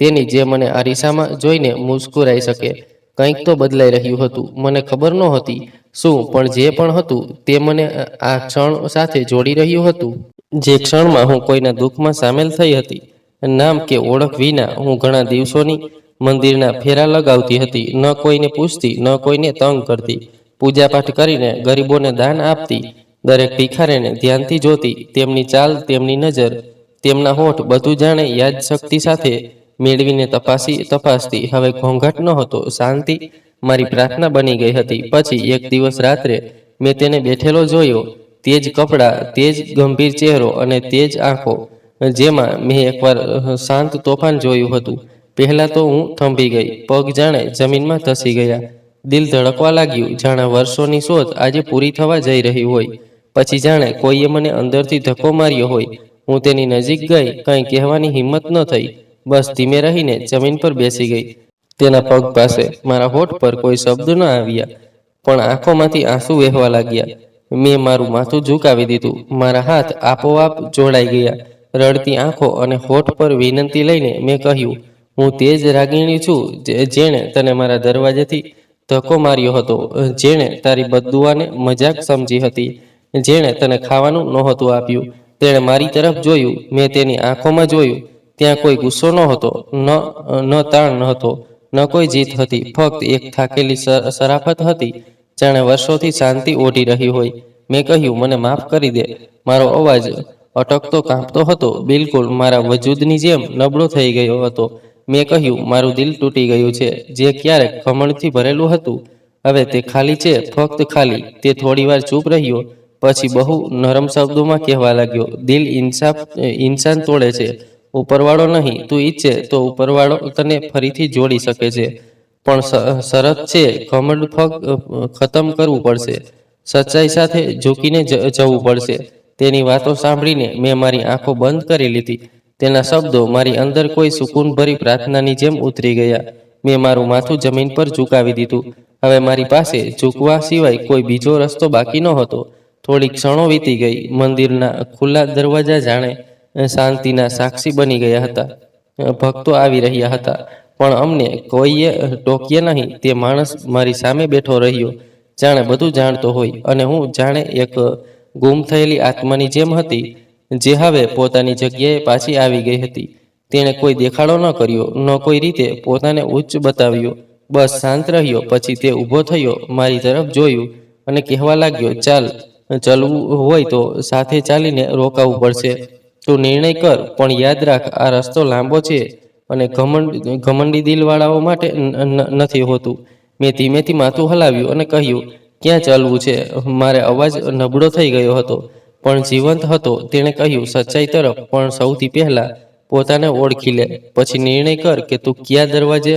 તેની, જે મને અરીસામાં જોઈને મુસ્કુરાઈ શકે. કંઈક તો બદલાઈ રહ્યું હતું. મને ખબર નહોતી શું, પણ જે પણ હતું તે મને આ ક્ષણ સાથે જોડી રહ્યું હતું. જે ક્ષણમાં હું કોઈના દુઃખમાં સામેલ થઈ હતી. નામ કે ઓળખ વિના હું ઘણા દિવસોની મંદિરના ફેરા લગાવતી હતી. ન કોઈને પૂછતી, ન કોઈને તંગ કરતી. પૂજાપાઠ કરીને ગરીબોને દાન આપતી. દરેક ભિખારીને ધ્યાનથી જોતી. તેમની ચાલ, તેમની નજર, તેમના હોઠ, બધું જાણે યાદશક્તિ સાથે મેળવીને તપાસતી. હવે ઘોંઘાટ નહોતો, શાંતિ મારી પ્રાર્થના બની ગઈ હતી. પછી એક દિવસ રાત્રે મેં તેને બેઠેલો જોયો. તે જ કપડાં, તે જ ગંભીર ચહેરો અને તે જ આંખો, જેમાં મેં એકવાર શાંત તોફાન જોયું હતું. પહેલા તો હું થંભી ગઈ. પગ જાણે જમીનમાં ધસી ગયા. દિલ ધડકવા લાગ્યું, જાણે વર્ષોની શોધ આજે પૂરી થવા જઈ રહી હોય. પછી જાણે કોઈએ મને અંદરથી ધક્કો માર્યો હોય. હું તેની નજીક ગઈ. કંઈ કહેવાની હિંમત ન થઈ. બસ ધીમે રહીને જમીન પર બેસી ગઈ. તેના પગ પાસે. મારા હોઠ પર કોઈ શબ્દ ન આવ્યા, પણ આંખોમાંથી આંસુ વહેવા લાગ્યા. મેં મારું માથું ઝુકાવી દીધું. મારા હાથ આપોઆપ જોડાઈ ગયા. રડતી આંખો અને હોઠ પર વિનંતી લઈને મેં કહ્યું, હું તે જ રાગીણી છું જેણે તને મારા દરવાજેથી ધક્કો માર્યો હતો, જેણે તારી બદદુઆને મજાક સમજી હતી, જેણે તને ખાવાનું નહોતું આપ્યું. તેણે મારી તરફ જોયું. મેં તેની આંખોમાં જોયું. ત્યાં કોઈ ગુસ્સો નહોતો, ન તાણ હતો, ન કોઈ જીત હતી. ફક્ત એક થાકેલી શરાફત હતી, જાણે વર્ષોથી શાંતિ ઓઢી રહી હોય. મેં કહ્યું, મને માફ કરી દે. મારો અવાજ અટકતો, કાંપતો હતો, બિલકુલ મારા વજૂદની જેમ નબળો થઈ ગયો હતો. મેં કહ્યું, મારું દિલ તૂટી ગયું છે. જે ક્યારેક ઘમંડથી ભરેલું હતું, હવે તે ખાલી છે, ફક્ત ખાલી. તે થોડીવાર ચૂપ રહ્યો. પછી બહુ નરમ શબ્દોમાં કહેવા લાગ્યો, દિલ ઇન્સાન તોડે છે, ઉપરવાળો નહીં. તું ઈચ્છે તો ઉપરવાળો તને ફરીથી જોડી શકે છે, પણ શરત છે, ઘમંડ ખતમ કરવું પડશે. સચ્ચાઈ સાથે ઝૂકીને જવું પડશે. તેની વાતો સાંભળીને મેં મારી આંખો બંધ કરી લીધી. તેના શબ્દો મારી અંદર કોઈ સુકૂનભરી પ્રાર્થનાની જેમ ઉતરી ગયા. મેં મારું માથું જમીન પર ઝુકાવી દીધું. હવે મારી પાસે ઝૂકવા સિવાય કોઈ બીજો રસ્તો બાકી નહોતો. થોડી ક્ષણો વીતી ગઈ. મંદિરના ખુલ્લા દરવાજા જાણે શાંતિના સાક્ષી બની ગયા હતા. ભક્તો આવી રહ્યા હતા, પણ અમને કોઈએ ટોકીએ નહીં. તે માણસ મારી સામે બેઠો રહ્યો, જાણે બધું જાણતો હોય, અને હું જાણે એક ગુમ થયેલી આત્માની જેમ હતી, જે હવે પોતાની જગ્યાએ પાછી આવી ગઈ હતી. તેણે કોઈ દેખાડો ન કર્યો, ન કોઈ રીતે પોતાને ઉચ્ચ બતાવ્યો, બસ શાંત રહ્યો. પછી તે ઊભો થયો, મારી તરફ જોયું અને કહેવા લાગ્યો, ચાલ, ચલવું હોય તો સાથે ચાલીને રોકાવું પડશે. તું નિર્ણય કર, પણ યાદ રાખ, આ રસ્તો લાંબો છે અને ઘમંડી દિલવાળાઓ માટે નથી હોતું. મેં ધીમેથી માથું હલાવ્યું અને કહ્યું, ક્યાં ચાલવું છે? મારે અવાજ નબળો થઈ ગયો હતો, પણ જીવંત હતો. તેણે કહ્યું, સચ્ચાઈ તરફ, પણ સૌથી પહેલા પોતાને ઓળખી લે. પછી નિર્ણય કર કે તું કયા દરવાજે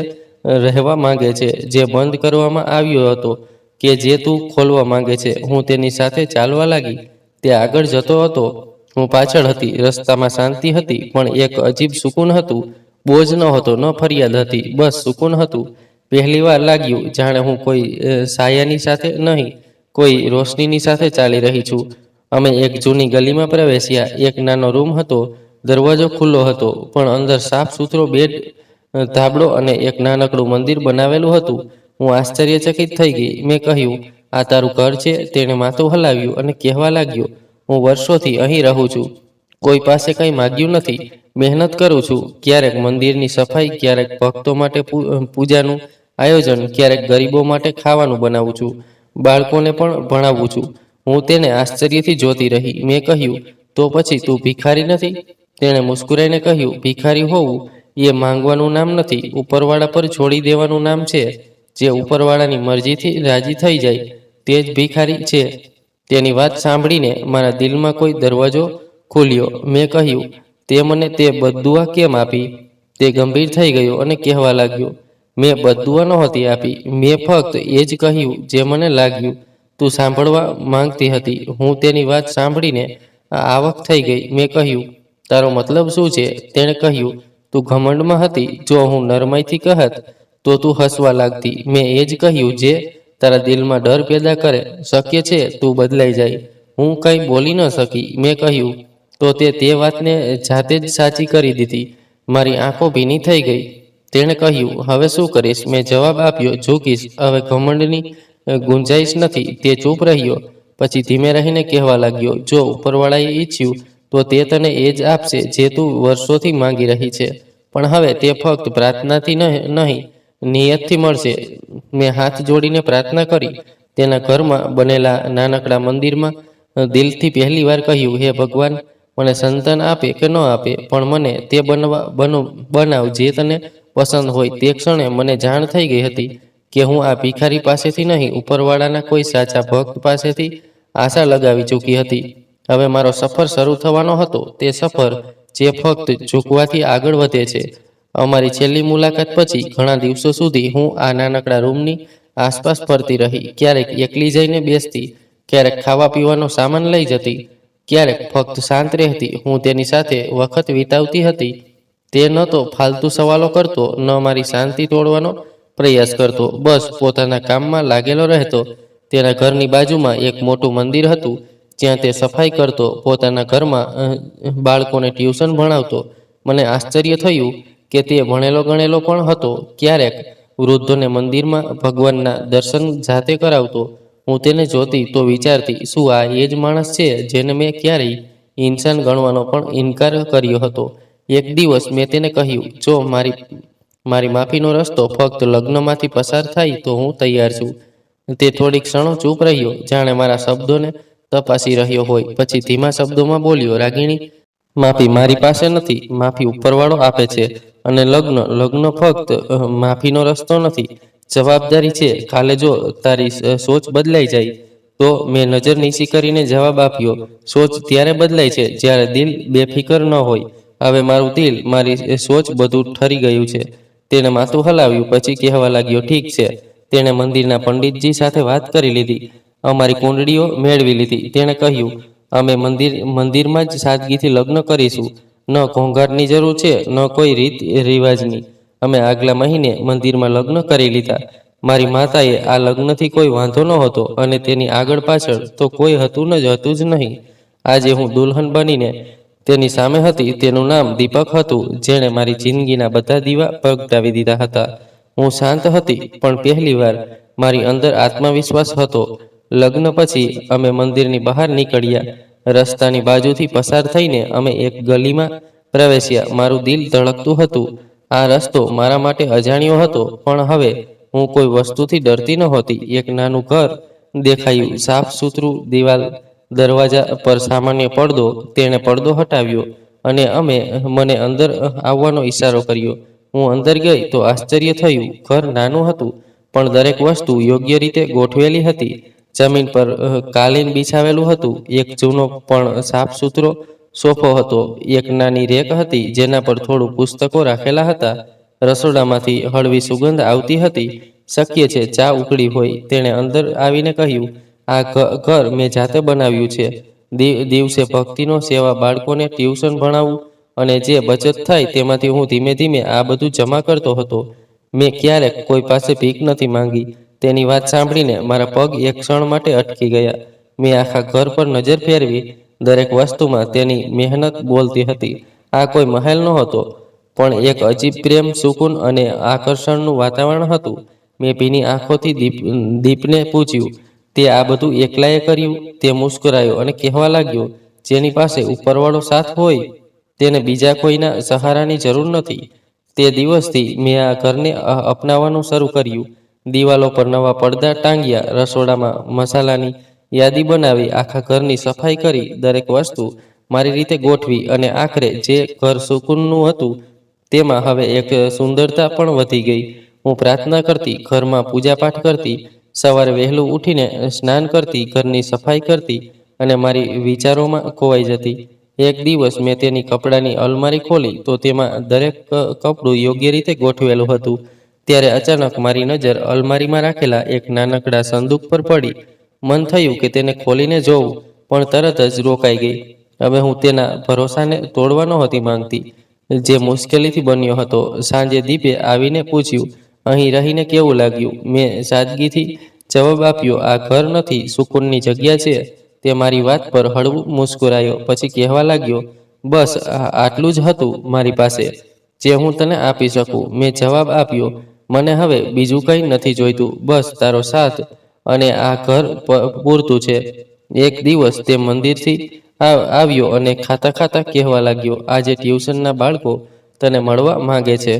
રહેવા માંગે છે, જે બંધ કરવામાં આવ્યો હતો કે જે તું ખોલવા માંગે છે. હું તેની સાથે ચાલવા લાગી. તે આગળ જતો હતો, હું પાછળ હતી. રસ્તામાં શાંતિ હતી, પણ એક અજીબ સુકૂન હતું. બોજ ન હતો, ન ફરિયાદ હતી, બસ સુકૂન હતું. પહેલી વાર લાગ્યું જાણે હું કોઈ સાયાની સાથે નહીં, કોઈ રોશનીની સાથે ચાલી રહી છું. અમે એક જૂની ગલીમાં પ્રવેશ્યા. એક નાનો રૂમ હતો. દરવાજો ખુલ્લો હતો, પણ અંદર સાફ સુથરો બેડ, ધાબળો અને એક નાનકડું મંદિર બનાવેલું હતું. હું આશ્ચર્યચકિત થઈ ગઈ. મેં કહ્યું, આ તારું ઘર છે? તેણે માથું હલાવ્યું અને કહેવા લાગ્યો, હું વર્ષોથી અહીં રહું છું. કોઈ પાસે કંઈ માગ્યું નથી. મહેનત કરું છું. ક્યારેક મંદિરની સફાઈ, ક્યારેક ભક્તો માટે પૂજાનું આયોજન, ક્યારેક ગરીબો માટે ખાવાનું બનાવું છું. બાળકોને પણ ભણાવું છું. હું તેને આશ્ચર્યથી જોતી રહી. મેં કહ્યું, તો પછી તું ભિખારી નથી? તેણે મુસ્કુરાઈને કહ્યું, ભિખારી હોવું એ માંગવાનું નામ નથી, ઉપરવાળા પર છોડી દેવાનું નામ છે. જે ઉપરવાળાની મરજીથી રાજી થઈ જાય તે જ ભિખારી છે. તેની વાત સાંભળીને મારા દિલમાં કોઈ દરવાજો ખુલ્યો. મેં કહ્યું, તે મને તે બદદુઆ કેમ આપી? તે ગંભીર થઈ ગયો અને કહેવા લાગ્યો, મેં બદદુઆ નહોતી આપી. મેં ફક્ત એ જ કહ્યું જે મને લાગ્યું તું સાંભળવા માંગતી હતી. હું તેની વાત સાંભળીને આવક થઈ ગઈ. મેં કહ્યું, તારો મતલબ શું છે? તેણે કહ્યું, તું ઘમંડમાં હતી. જો હું નરમાઈથી કહેત તો તું હસવા લાગતી. મેં એ જ કહ્યું જે તારા દિલમાં ડર પેદા કરે. શક્ય છે તું બદલાઈ જાય. હું કંઈ બોલી ન શકી. મેં કહ્યું, તો તે વાતને જાતે જ સાચી કરી દીધી. મારી આંખો ભીની થઈ ગઈ. તેણે કહ્યું, હવે શું કરીશ? મેં જવાબ આપ્યો, ઝૂકીશ. હવે ઘમંડની ગુંજાઈશ નથી. તે ચૂપ રહ્યો. પછી ધીમે રહીને કહેવા લાગ્યો, જો ઉપરવાળાએ ઈચ્છ્યું તો તે તને એ જ આપશે જે તું વર્ષોથી માંગી રહી છે. પણ હવે તે ફક્ત પ્રાર્થનાથી નહીં, નિયતથી મળશે. મેં હાથ જોડીને પ્રાર્થના કરી. તેના ઘરમાં બનેલા નાનકડા મંદિરમાં દિલથી પહેલી વાર કહ્યું, હે ભગવાન, મને સંતાન આપે કે ન આપે, પણ મને તે બનાવ જે તને પસંદ હોય. તે ક્ષણે મને જાણ થઈ ગઈ હતી કે હું આ ભિખારી પાસેથી નહીં, ઉપરવાળાના કોઈ સાચા ભક્ત પાસેથી આશા લગાવી ચૂકી હતી. હવે મારો સફર શરૂ થવાનો હતો. તે સફર જે ફક્ત ઝૂકવાથી આગળ વધે છે. અમારી છેલ્લી મુલાકાત પછી ઘણા દિવસો સુધી હું આ નાનકડા રૂમની આસપાસ ફરતી રહી. ક્યારેક એકલી જઈને બેસતી, ક્યારેક ખાવા પીવાનો સામાન લઈ જતી, ક્યારેક ફક્ત શાંત રહેતી. હું તેની સાથે વખત વિતાવતી હતી. તે ન તો ફાલતુ સવાલો કરતો, ન મારી શાંતિ તોડવાનો પ્રયાસ કરતો. બસ પોતાના કામમાં લાગેલો રહેતો. તેના ઘરની બાજુમાં એક મોટું મંદિર હતું, જ્યાં તે સફાઈ કરતો. પોતાના ઘરમાં બાળકોને ટ્યુશન ભણાવતો. મને આશ્ચર્ય થયું કે તે ભણેલો ગણેલો પણ હતો. ક્યારેક વૃદ્ધોને મંદિરમાં ભગવાનના દર્શન જાતે કરાવતો. હું તેને જોતી તો વિચારતી, શું આ એ જ માણસ છે જેને મેં ક્યારેય ઇન્સાન ગણવાનો પણ ઇનકાર કર્યો હતો? એક દિવસ મેં તેને કહ્યું, જો મારી માફીનો રસ્તો ફક્ત લગ્નમાંથી પસાર થાય તો હું તૈયાર છું. તે થોડીક ક્ષણો ચૂપ રહ્યો, જાણે મારા શબ્દોને તપાસી રહ્યો હોય. પછી ધીમા શબ્દોમાં બોલ્યો, રાગીણી, માફી મારી પાસે નથી. માફી ઉપરવાળો આપે છે. અને લગ્ન ફક્ત માફીનો રસ્તો નથી, જવાબદારી છે. કાલે જો તારી સોચ બદલાઈ જાય તો. મેં નજર નીચી કરીને જવાબ આપ્યો, સોચ ત્યારે બદલાય છે જ્યારે દિલ બેફિકર ન હોય. હવે મારું દિલ, મારી સોચ બધું ઠરી ગયું છે. તેણે માથું હલાવ્યું. પછી કહેવા લાગ્યો, ઠીક છે. તેણે મંદિરના પંડિતજી સાથે વાત કરી લીધી, અમારી કુંડળીઓ મેળવી લીધી. તેણે કહ્યું, અમે મંદિરમાં જ સાદગીથી લગ્ન કરીશું. ન ઘોંઘાટની જરૂર છે, ન કોઈ રીત રિવાજની. અમે આગલા મહિને મંદિરમાં લગ્ન કરી લીધા. મારી માતાએ આ લગ્નથી કોઈ વાંધો નહોતો, અને તેની આગળ પાછળ તો કોઈ હતું જ નહીં. આજે હું દુલ્હન બનીને તેની સામે હતી. તેનું નામ દીપક હતું, જેણે મારી જિંદગીના બધા દીવા પ્રગટાવી દીધા હતા. હું શાંત હતી, પણ પહેલીવાર મારી અંદર આત્મવિશ્વાસ હતો. લગ્ન પછી અમે મંદિરની બહાર નીકળ્યા. રસ્તાની બાજુથી પસાર થઈને અમે એક ગલીમાં પ્રવેશ્યા. મારું દિલ ધડકતું હતું. આ રસ્તો મારા માટે અજાણ્યો હતો, પણ હવે હું કોઈ વસ્તુથી ડરતી નહોતી. એક નાનું ઘર દેખાયું, સાફ સુથરું, દિવાલ, દરવાજા પર સામાન્ય પડદો. તેણે પડદો હટાવ્યો અને મને અંદર આવવાનો ઈશારો કર્યો. હું અંદર ગઈ તો આશ્ચર્ય થયું. ઘર નાનું હતું, પણ દરેક વસ્તુ યોગ્ય રીતે ગોઠવેલી હતી. જમીન પર કાલીન બિછાવેલું હતું. એક જૂનો પણ સાફ સુથરો સોફો હતો. એક નાની રેક હતી, જેના પર થોડું પુસ્તકો રાખેલા હતા. રસોડામાંથી હળવી સુગંધ આવતી હતી. શક્ય છે ચા ઉકળી હોય. તેણે અંદર આવીને કહ્યું, આ ઘર મેં જાતે બનાવ્યું છે. દિવસે ભક્તિનો, સેવા, બાળકોને ટ્યુશન ભણાવવું, અને જે બચત થાય તેમાંથી હું ધીમે ધીમે આ બધું જમા કરતો હતો. મેં ક્યારેક કોઈ પાસે ભીખ નથી માંગી. તેની વાત સાંભળીને મારા પગ એક ક્ષણ માટે અટકી ગયા. મેં આખા ઘર પર નજર ફેરવી. દરેક વસ્તુમાં તેની મહેનત બોલતી હતી. આ કોઈ મહેલ નહોતો, પણ એક અજીબ પ્રેમ, સુકૂન અને આકર્ષણનું વાતાવરણ હતું. મેં ભીની આંખોથી દીપને પૂછ્યું, તે આ બધું એકલાએ કર્યું? તે મુસ્કરાયો અને કહેવા લાગ્યો, જેની પાસે ઉપરવાળો સાથ હોય તેને બીજા કોઈના સહારાની જરૂર નથી. તે દિવસથી મેં આ ઘરને અપનાવવાનું શરૂ કર્યું. દિવાલો પર નવા પડદા ટાંગ્યા, રસોડામાં મસાલાની યાદી બનાવી, આખા ઘરની સફાઈ કરી, દરેક વસ્તુ મારી રીતે ગોઠવી, અને આખરે જે ઘર સુકૂનનું હતું તેમાં હવે એક સુંદરતા પણ વધી ગઈ. હું પ્રાર્થના કરતી, ઘરમાં પૂજાપાઠ કરતી, સવારે વહેલું ઉઠીને સ્નાન કરતી, ઘરની સફાઈ કરતી અને મારી વિચારોમાં ખોવાઈ જતી. એક દિવસ મેં તેની કપડાની અલમારી ખોલી તો તેમાં દરેક કપડું યોગ્ય રીતે ગોઠવેલું હતું. ત્યારે અચાનક મારી નજર અલમારીમાં રાખેલા એક નાનકડા સંદૂક પર પડી. મન થયું કે તેને ખોલીને જોઉં, પણ તરત જ રોકાઈ ગઈ. હવે હું તેના ભરોસાને તોડવા નહોતી માંગતી, જે મુશ્કેલીથી બન્યો હતો. સાંજે દીપે આવીને પૂછ્યું, અહીં રહીને કેવું લાગ્યું? મેં સાદગીથી જવાબ આપ્યો, આ ઘર નથી, સુકૂનની જગ્યા છે. તે મારી વાત પર હળવું મુસ્કુરાયો. પછી કહેવા લાગ્યો, બસ આટલું જ હતું મારી પાસે, જે હું તને આપી શકું. મેં જવાબ આપ્યો, મને હવે બીજું કંઈ નથી જોઈતું, બસ તારો સાથ અને આ ઘર પૂરતું છે. એક દિવસ તે મંદિરથી આવ્યો અને ખાતા ખાતા કહેવા લાગ્યો, આજે ટ્યુશનના બાળકો તને મળવા માંગે છે.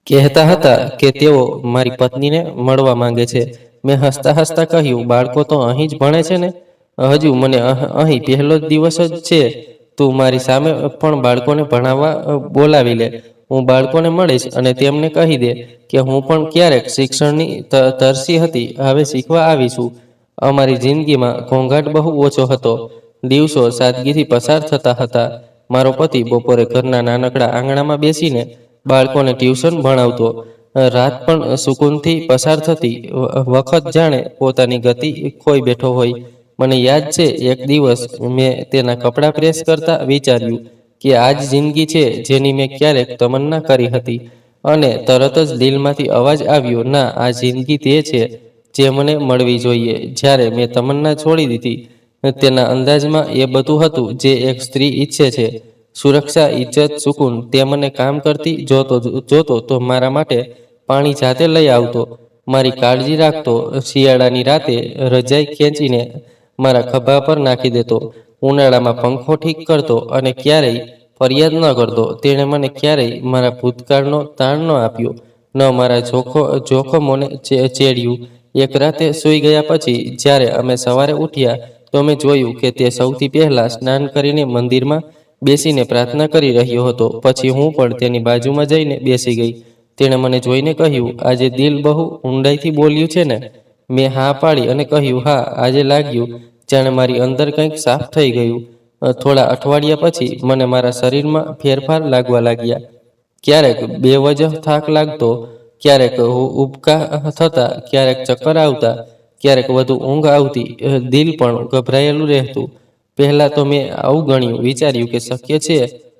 કહેતા હતા કે તેઓ મારી પત્નીને મળવા માંગે છે. મેં હસતા હસતા કહ્યું, બાળકો તો અહીં જ ભણે છે ને? હજુ મને અહીં પહેલો જ દિવસ જ છે. તું મારી સામે પણ બાળકોને ભણાવવા બોલાવી લે. હું બાળકોને મળીશ અને તેમને કહી દે કે હું પણ ક્યારેક શિક્ષણની તરસી હતી, હવે શીખવા આવી છું. અમારી જિંદગીમાં ઘોંઘાટ બહુ ઓછો હતો. દિવસો સાદગીથી પસાર થતા હતા. મારો પતિ બપોરે ઘરના નાનકડા આંગણામાં બેસીને બાળકોને ટ્યુશન ભણાવતો. રાત પણ સુકૂનથી પસાર થતી. વખત જાણે પોતાની ગતિ ખોઈ બેઠો હોય. મને યાદ છે, એક દિવસ મેં તેના કપડાં પ્રેસ કરતા વિચાર્યું કે આ જ જિંદગી છે જેની મેં ક્યારેક તમન્ના કરી હતી. અને તરત જ દિલમાંથી અવાજ આવ્યો, ના, આ જિંદગી તે છે જે મને મળવી જોઈએ. જ્યારે મેં તમન્ના છોડી દીધી, તેના અંદાજમાં એ બધું હતું જે એક સ્ત્રી ઈચ્છે છે. સુરક્ષા, ઇજ્જત, સુકૂન. તે મને કામ કરતી જોતો તો મારા માટે પાણી જાતે લઈ આવતો, મારી કાળજી રાખતો, શિયાળાની રાતે રજાઈ ખેંચીને મારા ખભા પર નાખી દેતો, ઉનાળામાં પંખો ઠીક કરતો અને ક્યારેય ફરિયાદ ન કરતો. તેણે મને ક્યારેય મારા ભૂતકાળનો તાણ ન આપ્યો, ન મારા જોખમોને ચેડ્યું. એક રાતે સૂઈ ગયા પછી જ્યારે અમે સવારે ઉઠ્યા તો મેં જોયું કે તે સૌથી પહેલા સ્નાન કરીને મંદિરમાં બેસીને પ્રાર્થના કરી રહ્યો હતો. પછી હું પણ તેની બાજુમાં જઈને બેસી ગઈ. તેણે મને જોઈને કહ્યું, આજે દિલ બહુ ઊંડાઈથી બોલ્યું છે ને? મેં હા પાડી અને કહ્યું, હા, આજે લાગ્યું જાણે મારી અંદર કંઈક સાફ થઈ ગયું. થોડા અઠવાડિયા પછી મને મારા શરીરમાં ફેરફાર લાગવા લાગ્યા. ક્યારેક બેવજહ થાક લાગતો, ક્યારેક ઉબકા થતા, ક્યારેક ચક્કર આવતા, ક્યારેક વધુ ઊંઘ આવતી. દિલ પણ ગભરાયેલું રહેતું. પહેલા તો મેં આવું ગણ્યું, વિચાર્યું કે શક્ય છે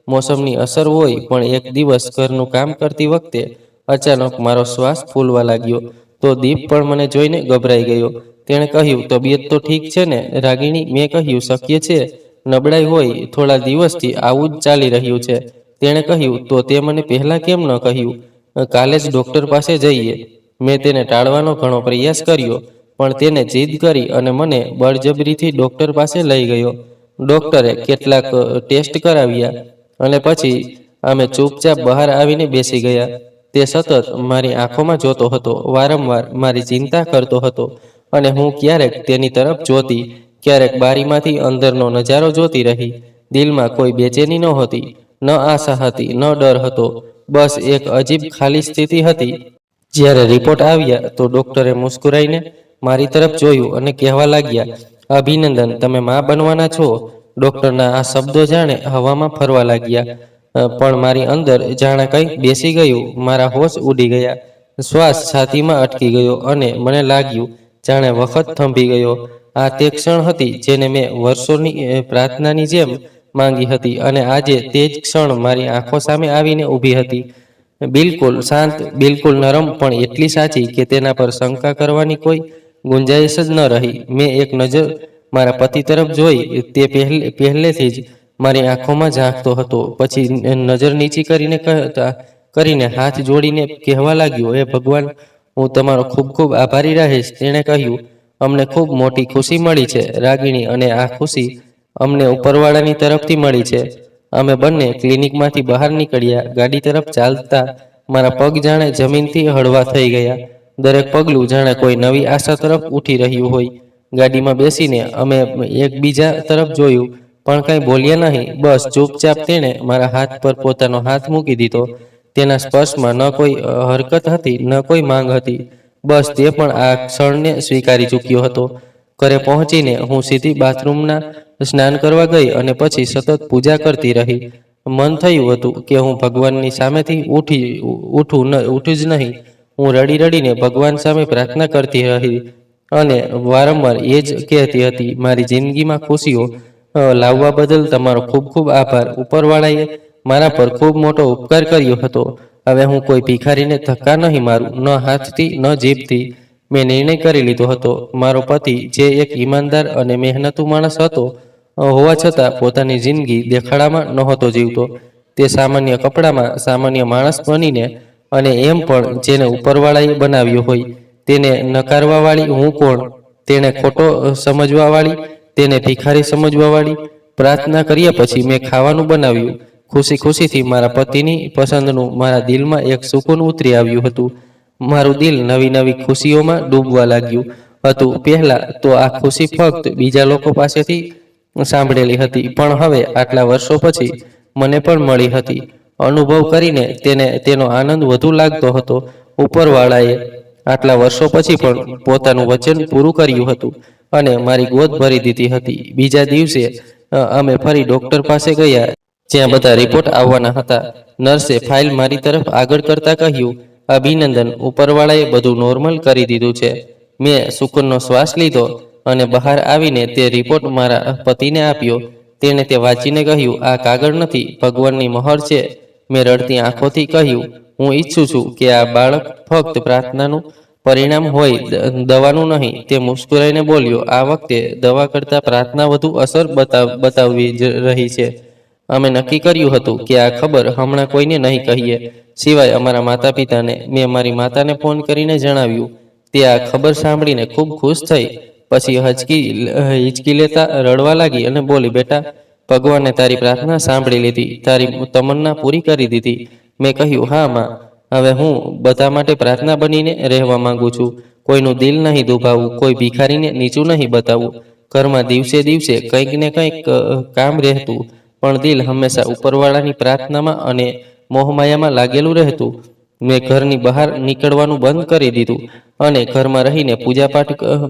મોસમની અસર હોય. પણ એક દિવસ ઘરનું કામ કરતી વખતે અચાનક મારો શ્વાસ ફૂલવા લાગ્યો. તો દીપ પણ મને જોઈને ગભરાઈ ગયો. તેણે કહ્યું, તબિયત તો ઠીક છે ને રાગીણી? મેં કહ્યું, શક્ય છે નબળાઈ હોય, થોડા દિવસથી આવું જ ચાલી રહ્યું છે. તેણે કહ્યું, તો તે મને પહેલા કેમ ન કહ્યું? કાલે જ ડોક્ટર પાસે જઈએ. મેં તેને ટાળવાનો ઘણો પ્રયાસ કર્યો, પણ તેને જીદ કરી અને મને બળજબરીથી ડોક્ટર પાસે લઈ ગયો. ડોક્ટરે કેટલાક ટેસ્ટ કરાવ્યા અને પછી અમે ચૂપચાપ બહાર આવીને બેસી ગયા. તે સતત મારી આંખોમાં જોતો હતો, વારંવાર મારી ચિંતા કરતો હતો અને હું ક્યારેક તેની તરફ જોતી, ક્યારેક બારીમાંથી અંદરનો નજારો જોતી રહી. દિલમાં કોઈ બેચેની નહોતી, ન આશા હતી, ન ડર હતો, બસ એક અજીબ ખાલી સ્થિતિ હતી. જ્યારે રિપોર્ટ આવ્યા તો ડોક્ટરે મુસ્કુરાઈને મારી તરફ જોયું અને કહેવા લાગ્યા, અભિનંદન, તમે માં બનવાના છો. ડોક્ટરના આ શબ્દો જાણે હવામાં ફરવા લાગ્યા. પણ મારી અંદર જાણે કંઈક બેસી ગયું. મારા હોશ ઉડી ગયા, શ્વાસ છાતીમાં અટકી ગયો અને મને લાગ્યું જાણે વખત થંભી ગયો. આ તે ક્ષણ હતી જેને મેં વર્ષોની પ્રાર્થનાની જેમ માંગી હતી અને આજે તે જ ક્ષણ મારી આંખો સામે આવીને ઊભી હતી. બિલકુલ શાંત, બિલકુલ નરમ, પણ એટલી સાચી કે તેના પર શંકા કરવાની કોઈ ગુંજાઈશ જ ન રહી. મેં એક નજર મારા પતિ તરફ જોઈ. તે પહેલેથી જ મારી આંખોમાં ઝાંકતો હતો. પછી નજર નીચી કરીને હાથ જોડીને કહેવા લાગ્યો, હે ભગવાન, હું તમારો ખૂબ ખૂબ આભારી રહીશ. તેણે કહ્યું, અમને ખૂબ મોટી ખુશી મળી છે, રાગિણી, અને આ ખુશી અમને ઉપરવાળાની તરફથી મળી છે. અમે બંને ક્લિનિકમાંથી બહાર નીકળ્યા. ગાડી તરફ ચાલતા મારા પગ જાણે જમીનથી હળવા થઈ ગયા. દરેક પગલું જાણે કોઈ નવી આશા તરફ ઉઠી રહ્યું હોય. ગાડીમાં બેસીને અમે એકબીજા તરફ જોયું, પણ કંઈ બોલ્યા નહીં. બસ ચૂપચાપ તેણે મારા હાથ પર પોતાનો હાથ મૂકી દીધો. તેના સ્પર્શમાં ન કોઈ હરકત હતી, ન કોઈ માંગ હતી. બસ તે પણ આ ક્ષણને સ્વીકારી ચૂક્યો હતો. ઘરે પહોંચીને હું સીધી બાથરૂમના સ્નાન કરવા ગઈ અને પછી સતત પૂજા કરતી રહી. મન થયું હતું કે હું ભગવાનની સામેથી ઉઠું જ નહીં. હું રડી રડીને ભગવાન સામે પ્રાર્થના કરતી રહી અને વારંવાર એ જ કહેતી હતી, મારી જિંદગીમાં ખુશીઓ લાવવા બદલ તમારો ખૂબ ખૂબ આભાર. ઉપરવાળાએ મારા પર ખૂબ મોટો ઉપકાર કર્યો હતો. હવે હું કોઈ ભિખારીને ધક્કા નહીં મારું, ન હાથથી, ન જીભથી. મેં નિર્ણય કરી લીધો હતો. મારો પતિ, જે એક ઈમાનદાર અને મહેનતુ માણસ હતો, હોવા છતાં પોતાની જિંદગી દેખાડામાં નહોતો જીવતો. તે સામાન્ય કપડામાં સામાન્ય માણસ બનીને, અને એમ પણ જેને ઉપરવાળાએ બનાવ્યો હોય. તેને નકારવાવાળી હું કોણ? તેને ખોટો સમજવાવાળી, તેને ભિખારી સમજવાવાળી. પ્રાર્થના કર્યા પછી મેં ખાવાનું બનાવ્યું. ખુશી ખુશીથી મારા પતિની પસંદનું મારા દિલમાં એક સુકૂન ઉતરી આવ્યું હતું. મારું દિલ નવી નવી ખુશીઓમાં ડૂબવા લાગ્યું હતું. પહેલા તો આ ખુશી ફક્ત બીજા લોકો પાસેથી સાંભળેલી હતી, પણ હવે આટલા વર્ષો પછી મને પણ મળી હતી. અનુભવ કરીને તેનો આનંદ વધુ લાગતો હતો. ઉપરવાળાએ આટલા વર્ષો પછી પણ પોતાનું વચન પૂરું કર્યું હતું અને મારી ગોદ ભરી દીધી હતી. બીજા દિવસે અમે ફરી ડોક્ટર પાસે ગયા, જ્યાં બધા રિપોર્ટ આવવાના હતા. નર્સે ફાઇલ મારી તરફ આગળ કરતા કહ્યું, અભિનંદન, ઉપરવાળાએ બધું નોર્મલ કરી દીધું છે. મેં સુકૂનનો શ્વાસ લીધો અને બહાર આવીને તે રિપોર્ટ મારા પતિને આપ્યો. તેણે તે વાંચીને કહ્યું, આ કાગળ નથી, ભગવાનની મહોર છે. મેં રડતી આંખોથી કહ્યું, હું ઈચ્છું છું કે આ બાળક ફક્ત પ્રાર્થનાનું પરિણામ હોય, દવાનું નહીં. તે મુસ્કુરાઈને બોલ્યો, આ વખતે દવા કરતાં પ્રાર્થના વધુ અસર બતાવી રહી છે. અમે નક્કી કર્યું હતું કે આ ખબર હમણાં કોઈને નહીં કહીએ, સિવાય અમારા માતા પિતાને. મેં મારી માતાને ફોન કરીને જણાવ્યું. તે આ ખબર સાંભળીને ખૂબ ખુશ થઈ. પછી હિચકી લેતા રડવા લાગી અને બોલી, બેટા, ભગવાને તારી પ્રાર્થના સાંભળી લીધી, તારી તમન્ના પૂરી કરી દીધી. મેં કહ્યું, હા માં, હવે હું બધા માટે પ્રાર્થના બનીને રહેવા માંગુ છું. કોઈનું દિલ નહીં દુભાવવું, કોઈ ભિખારીને નીચું નહીં બતાવવું. ઘરમાં દિવસે દિવસે કંઈક ને કંઈક કામ રહેતું, પણ દિલ હંમેશા ઉપરવાળાની પ્રાર્થનામાં અને મોહમાયામાં લાગેલું રહેતું. મેં ઘરની બહાર નીકળવાનું બંધ કરી દીધું અને ઘરમાં રહીને પૂજા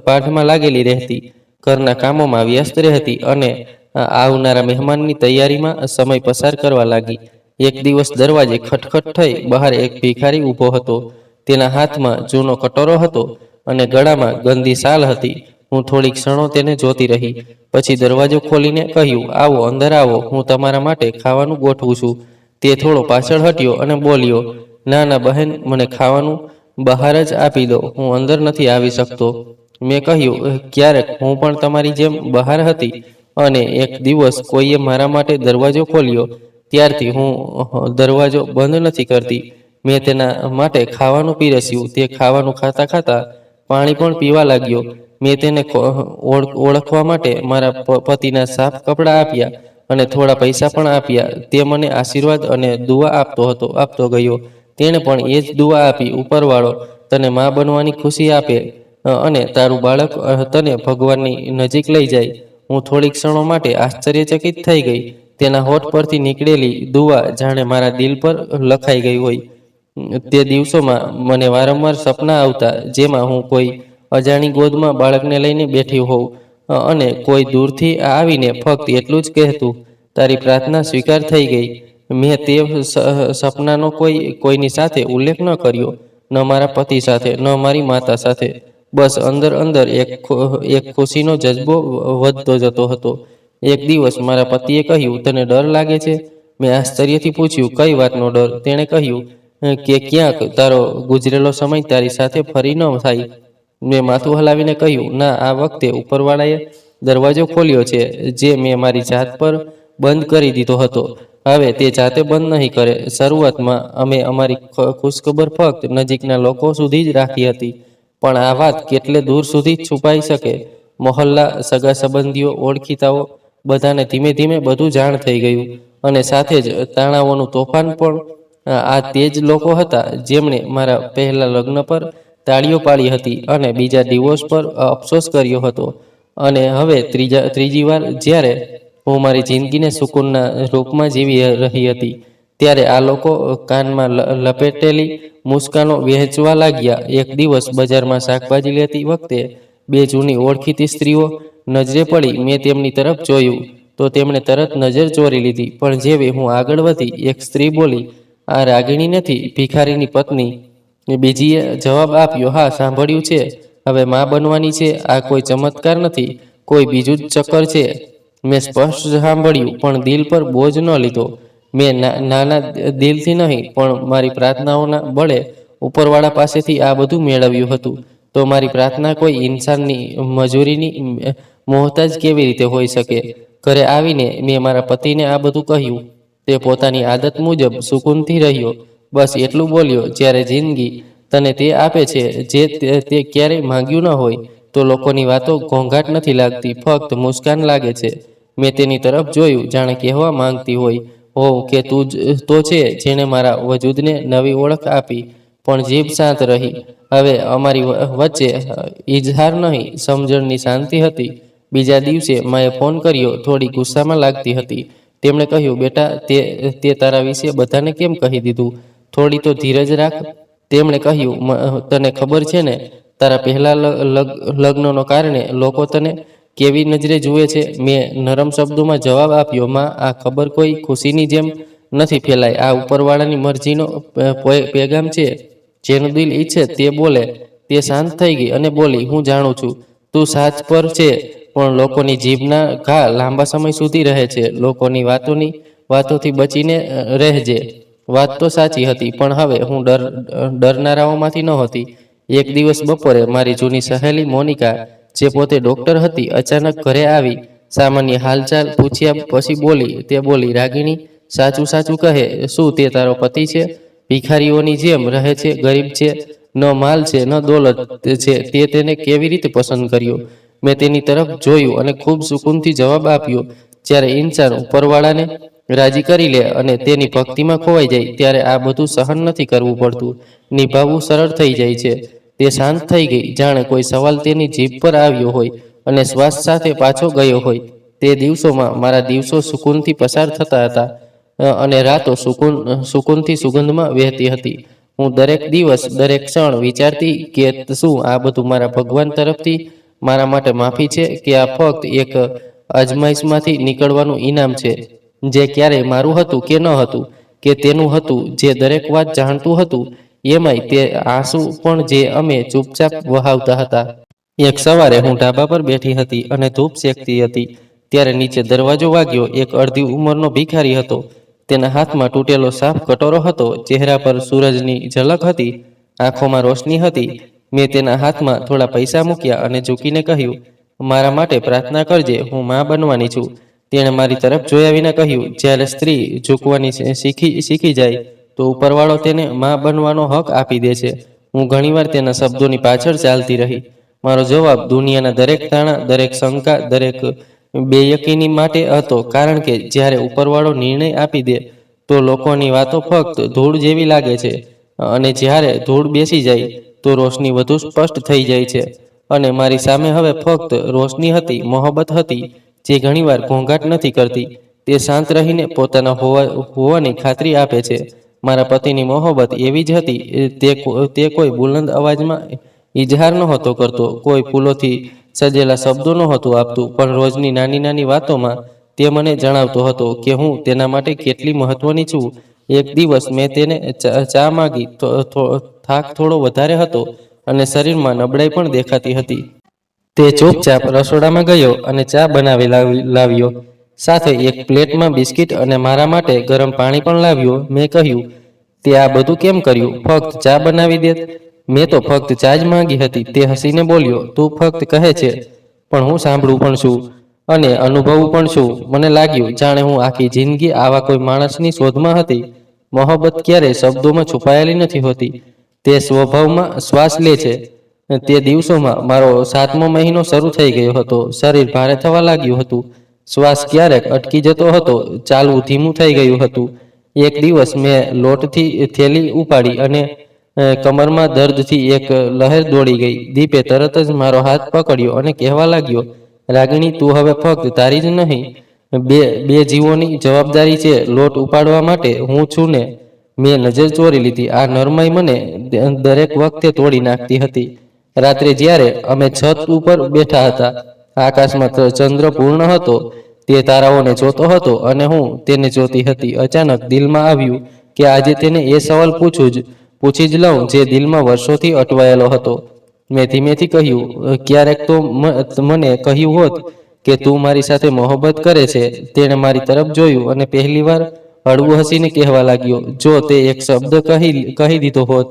પાઠમાં લાગેલી રહેતી. ઘરના કામોમાં વ્યસ્ત રહેતી અને આવનારા મહેમાનની તૈયારીમાં સમય પસાર કરવા લાગી. એક દિવસ દરવાજે ખટખટ થઈ. બહાર એક ભિખારી ઊભો હતો. તેના હાથમાં જૂનો કટોરો હતો અને ગળામાં ગંદી શાલ હતી. હું થોડી ક્ષણો તેને જોતી રહી. પછી દરવાજો ખોલીને કહ્યું, આવો, અંદર આવો, હું તમારા માટે ખાવાનું ગોઠવું છું. તે થોડો પાછળ હટ્યો અને બોલ્યો, ના ના બહેન, મને ખાવાનું બહાર જ આપી દો, હું અંદર નથી આવી શકતો. મેં કહ્યું, ક્યારેક હું પણ તમારી જેમ બહાર હતી. અને એક દિવસ કોઈએ મારા માટે દરવાજો ખોલ્યો. ત્યારથી હું દરવાજો બંધ નથી કરતી. મેં તેના માટે ખાવાનું પીરસ્યું. તે ખાવાનું ખાતા ખાતા પાણી પણ પીવા લાગ્યો. મેં તેને ઓળખવા માટે મારા પતિના સાફ કપડાં આપ્યા અને થોડા પૈસા પણ આપ્યા. તે મને આશીર્વાદ અને દુઆ આપતો ગયો. તેણે પણ એ જ દુઆ આપી, ઉપરવાળો તને માં બનવાની ખુશી આપે અને તારું બાળક તને ભગવાનની નજીક લઈ જાય. હું થોડી ક્ષણો માટે આશ્ચર્યચકિત થઈ ગઈ. તેના હોઠ પરથી નીકળેલી દુઆ જાણે મારા દિલ પર લખાઈ ગઈ હોય. તે દિવસોમાં મને વારંવાર સપના આવતા, જેમાં હું કોઈ અજાણી ગોદમાં બાળકને લઈને બેઠી હોઉં અને કોઈ દૂરથી આવીને ફક્ત એટલું જ કહેતું, તારી પ્રાર્થના સ્વીકાર થઈ ગઈ. મેં તે સપનાનો કોઈની સાથે ઉલ્લેખ ન કર્યો, ન મારા પતિ સાથે, ન મારી માતા સાથે. બસ અંદર અંદર એક ખુશીનો જજ્બો વધતો જતો હતો. એક દિવસ મારા પતિએ કહ્યું, તને ડર લાગે છે? મેં આશ્ચર્યથી પૂછ્યું, કઈ વાતનો ડર? તેણે કહ્યું કે ક્યાંક તારો ગુજરેલો સમય તારી સાથે ફરી ન થાય. મેં માથું હલાવીને કહ્યું, ના, આ વખતે ઉપરવાળાએ દરવાજો ખોલ્યો છે, જે મેં મારી જાત પર બંધ કરી દીધો હતો. હવે તે જાતે બંધ નહીં કરે. શરૂઆતમાં અમે અમારી ખુશખબર ફક્ત નજીકના લોકો સુધી જ રાખી હતી, પણ આ વાત કેટલે દૂર સુધી છુપાઈ શકે. મહોલ્લા, સગા સંબંધીઓ, ઓળખીતાઓ, બધાને ધીમે ધીમે બધું જાણ થઈ ગયું. અને સાથે જ તાણાઓનું તોફાન પણ. આ તે જ લોકો હતા જેમણે મારા પહેલા લગ્ન પર તાળીઓ પાડી હતી અને બીજા ડિવોર્સ પર અફસોસ કર્યો હતો. અને હવે ત્રીજી વાર જ્યારે હું મારી જિંદગીને સુકૂનના રૂપમાં જીવી રહી હતી, ત્યારે આ લોકો કાનમાં લપેટેલી મુસ્કાનો વહેંચવા લાગ્યા. એક દિવસ બજારમાં શાકભાજી લેતી વખતે બે જૂની ઓળખીતી સ્ત્રીઓ નજરે પડી. મેં તેમની તરફ જોયું તો તેમણે તરત નજર ચોરી લીધી. પણ જેવી હું આગળ વધી, એક સ્ત્રી બોલી, આ રાગિણી નથી, ભિખારીની પત્ની. બીજીએ જવાબ આપ્યો, હા, સાંભળ્યું છે, હવે માં બનવાની છે. આ કોઈ ચમત્કાર નથી, કોઈ બીજું જ ચક્કર છે. મેં સ્પષ્ટ સાંભળ્યું, પણ દિલ પર બોજ ન લીધો. મેં નાના દિલથી નહીં, પણ મારી પ્રાર્થનાઓના બળે ઉપરવાળા પાસેથી આ બધું મેળવ્યું હતું. તો મારી પ્રાર્થના કોઈ ઇન્સાનની મજૂરીની મોહતાજ કેવી રીતે હોઈ શકે? ઘરે આવીને મેં મારા પતિને આ બધું કહ્યું. તે પોતાની આદત મુજબ સુકૂનથી રહ્યો. બસ એટલું બોલ્યો, જ્યારે જિંદગી તને તે આપે છે જે તે ક્યારેય માંગ્યું ન હોય, તો લોકોની વાતો ઘોંઘાટ નથી લાગતી, ફક્ત મુસ્કાન લાગે છે. મેં તેની તરફ જોયું, જાણે કહેવા માંગતી હોવ કે તું જ તો છે જેણે મારા વજૂદને નવી ઓળખ આપી. પણ જીભ શાંત રહી. હવે અમારી વચ્ચે ઇજહાર નહીં, સમજણની શાંતિ હતી. બીજા દિવસે માએ ફોન કર્યો. થોડી ગુસ્સામાં લાગતી હતી. તેમણે કહ્યું, બેટા, તે તારા વિશે બધાને કેમ કહી દીધું? થોડી તો ધીરજ રાખ. તેમણે કહ્યું, તને ખબર છે ને, તારા પહેલા લગ્નનો કારણે લોકો તને કેવી નજરે જુએ છે? મેં નરમ શબ્દોમાં જવાબ આપ્યો, માં, આ ખબર કોઈ ખુશીની જેમ નથી ફેલાય. આ ઉપરવાળાની મરજીનો પેગામ છે. જેનું દિલ ઈચ્છે તે બોલે. તે શાંત થઈ ગઈ અને બોલી, હું જાણું છું, તું સાચ પર છે, પણ લોકોની જીભના ઘા લાંબા સમય સુધી રહે છે. લોકોની વાતોથી બચીને રહેજે. વાત તો સાચી હતી, પણ હવે હું ડરનારાઓમાંથી નહોતી. એક દિવસ બપોરે મારી જૂની સહેલી મોનિકા, જે પોતે ડોક્ટર હતી, અચાનક ઘરે આવી. સામાન્ય હાલચાલ પૂછ્યા પછી તે બોલી, રાગિણી, સાચું સાચું કહે, શું તે તારો પતિ છે? ભિખારીઓની જેમ રહે છે, ગરીબ છે, ન માલ છે, ન દોલત છે, તે તેને કેવી રીતે પસંદ કર્યો? મેં તેની તરફ જોયું અને ખૂબ સુકૂનથી જવાબ આપ્યો, જ્યારે ઇન્સાન ઉપરવાળાને રાજી કરી લે અને તેની ભક્તિમાં ખોવાઈ જાય, ત્યારે આ બધું સહન નથી કરવું પડતું, નિભાવવું સરળ થઈ જાય છે. તે શાંત થઈ ગઈ, જાણે કોઈ સવાલ તેની જીભ પર આવ્યો હોય અને શ્વાસ સાથે પાછો ગયો હોય. તે દિવસોમાં મારા દિવસો સુકૂનથી પસાર થતા હતા અને રાતો સુકૂનથી સુગંધમાં વહેતી હતી. હું દરેક દિવસ, દરેક ક્ષણ વિચારતી કે શું આ બધું મારા ભગવાન તરફથી મારા માટે માફી છે, કે આ ફક્ત એક અજમાઈશમાંથી નીકળવાનું ઇનામ છે, જે ક્યારેય મારું હતું કે ન હતું, કે તેનું હતું, જે દરેક વાત જાણતું હતું, એમાંય તે આંસુ પણ જે અમે ચૂપચાપ વહાવતા હતા. એક સવારે હું ધાબા પર બેઠી હતી અને ધૂપ શેકતી હતી, ત્યારે નીચે દરવાજો વાગ્યો. એક અડધી ઉંમરનો ભિખારી હતો. તેના હાથમાં તૂટેલો સાફ કટોરો હતો. ચહેરા પર સૂરજની ઝલક હતી, આંખોમાં રોશની હતી. મેં તેના હાથમાં થોડા પૈસા મૂક્યા અને ઝૂકીને કહ્યું, મારા માટે પ્રાર્થના કરજે, હું માં બનવાની છું. તેણે મારી તરફ જોયા વિના કહ્યું, જ્યારે સ્ત્રી ઝૂકવાની શીખી જાય તો ઉપરવાળો તેને માં બનવાનો હક આપી દે છે. હું ઘણીવાર તેના શબ્દોની પાછળ ચાલતી રહી. મારો જવાબ દુનિયાના દરેક તાણા, દરેક શંકા, દરેક બેયકીની માટે હતો, કારણ કે જ્યારે ઉપરવાળો નિર્ણય આપી દે તો લોકોની વાતો ફક્ત ધૂળ જેવી લાગે છે, અને જ્યારે ધૂળ બેસી જાય તો રોશની વધુ સ્પષ્ટ થઈ જાય છે. અને મારી સામે હવે ફક્ત રોશની હતી, મોહબ્બત હતી, જે ઘણીવાર ઘોંઘાટ નથી કરતી. તે શાંત રહીને પોતાના હોવાની ખાતરી આપે છે. મારા પતિની મોહબ્બત એવી જ હતી. તે કોઈ બુલંદ અવાજમાં ઇજહાર નહોતો કરતો, કોઈ ફૂલોથી સજેલા શબ્દો નહોતું આપતું, પણ રોજની નાની નાની વાતોમાં તે મને જણાવતો હતો કે હું તેના માટે કેટલી મહત્વની છું. એક દિવસ મેં તેને ચા માંગી. થાક થોડો વધારે હતો અને શરીરમાં નબળાઈ પણ દેખાતી હતી. તે ચૂપચાપ રસોડામાં ગયો અને ચા બનાવી લાવ્યો. સાથે એક પ્લેટમાં બિસ્કિટ અને મારા માટે ગરમ પાણી પણ લાવ્યો. મેં કહ્યું, તે આ બધું કેમ કર્યું? ફક્ત ચા બનાવી દેત. મેં તો ફક્ત ચા જ માંગી હતી. તે હસીને બોલ્યો, તું ફક્ત કહે છે, પણ હું સાંભળું પણ છું અને અનુભવું પણ છું. મને લાગ્યું જાણે હું આખી જિંદગી આવા કોઈ માણસની શોધમાં હતી. મોહબ્બત ક્યારેય શબ્દોમાં છુપાયેલી નથી હોતી, તે સ્વભાવમાં શ્વાસ લે છે. તે દિવસોમાં મારો 7મો મહિનો શરૂ થઈ ગયો હતો. શરીર ભારે થવા લાગ્યું હતું. શ્વાસ ક્યારેક અટકી જતો હતો, ચાલવું ધીમું થઈ ગયું હતું. એક દિવસ મેં લોટથી થેલી ઉપાડી અને કમરમાં દર્દથી એક લહેર દોડી ગઈ. દીપે તરત જ મારો હાથ પકડ્યો અને કહેવા લાગ્યો, રાગિણી, તું હવે ફક્ત તારી જ નહીં, બે જીવોની જવાબદારી છે. લોટ ઉપાડવા માટે હું છું ને? મેં નજર ચોરી લીધી. આ નરમાઈ મને દરેક વખતે તોડી નાખતી હતી. રાત્રે જ્યારે અમે છત ઉપર બેઠા હતા, આકાશમાં ચંદ્ર પૂર્ણ હતો. તે તારાઓને જોતો હતો અને હું તેને જોતી હતી. અચાનક દિલમાં આવ્યું કે આજે તેને એ સવાલ પૂછી જ લઉં જે દિલમાં વર્ષોથી અટવાયેલો હતો. મેં ધીમેથી કહ્યું, ક્યારેક તો મને કહ્યું હોત કે તું મારી સાથે મોહબ્બત કરે છે? તેણે મારી તરફ જોયું અને પહેલીવાર હળવું હસીને કહેવા લાગ્યો, જો તે એક શબ્દ કહી દીધો હોત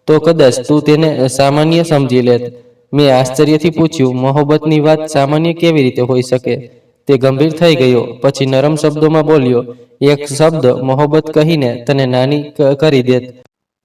તો કદાચ તું તેને સામાન્ય સમજી લેત. મેં આશ્ચર્યથી પૂછ્યું, મોહબ્બતની વાત સામાન્ય કેવી રીતે હોઈ શકે? તે ગંભીર થઈ ગયો. પછી નરમ શબ્દોમાં બોલ્યો, એક શબ્દ મોહબ્બત કહીને તને નાની કરી દેત.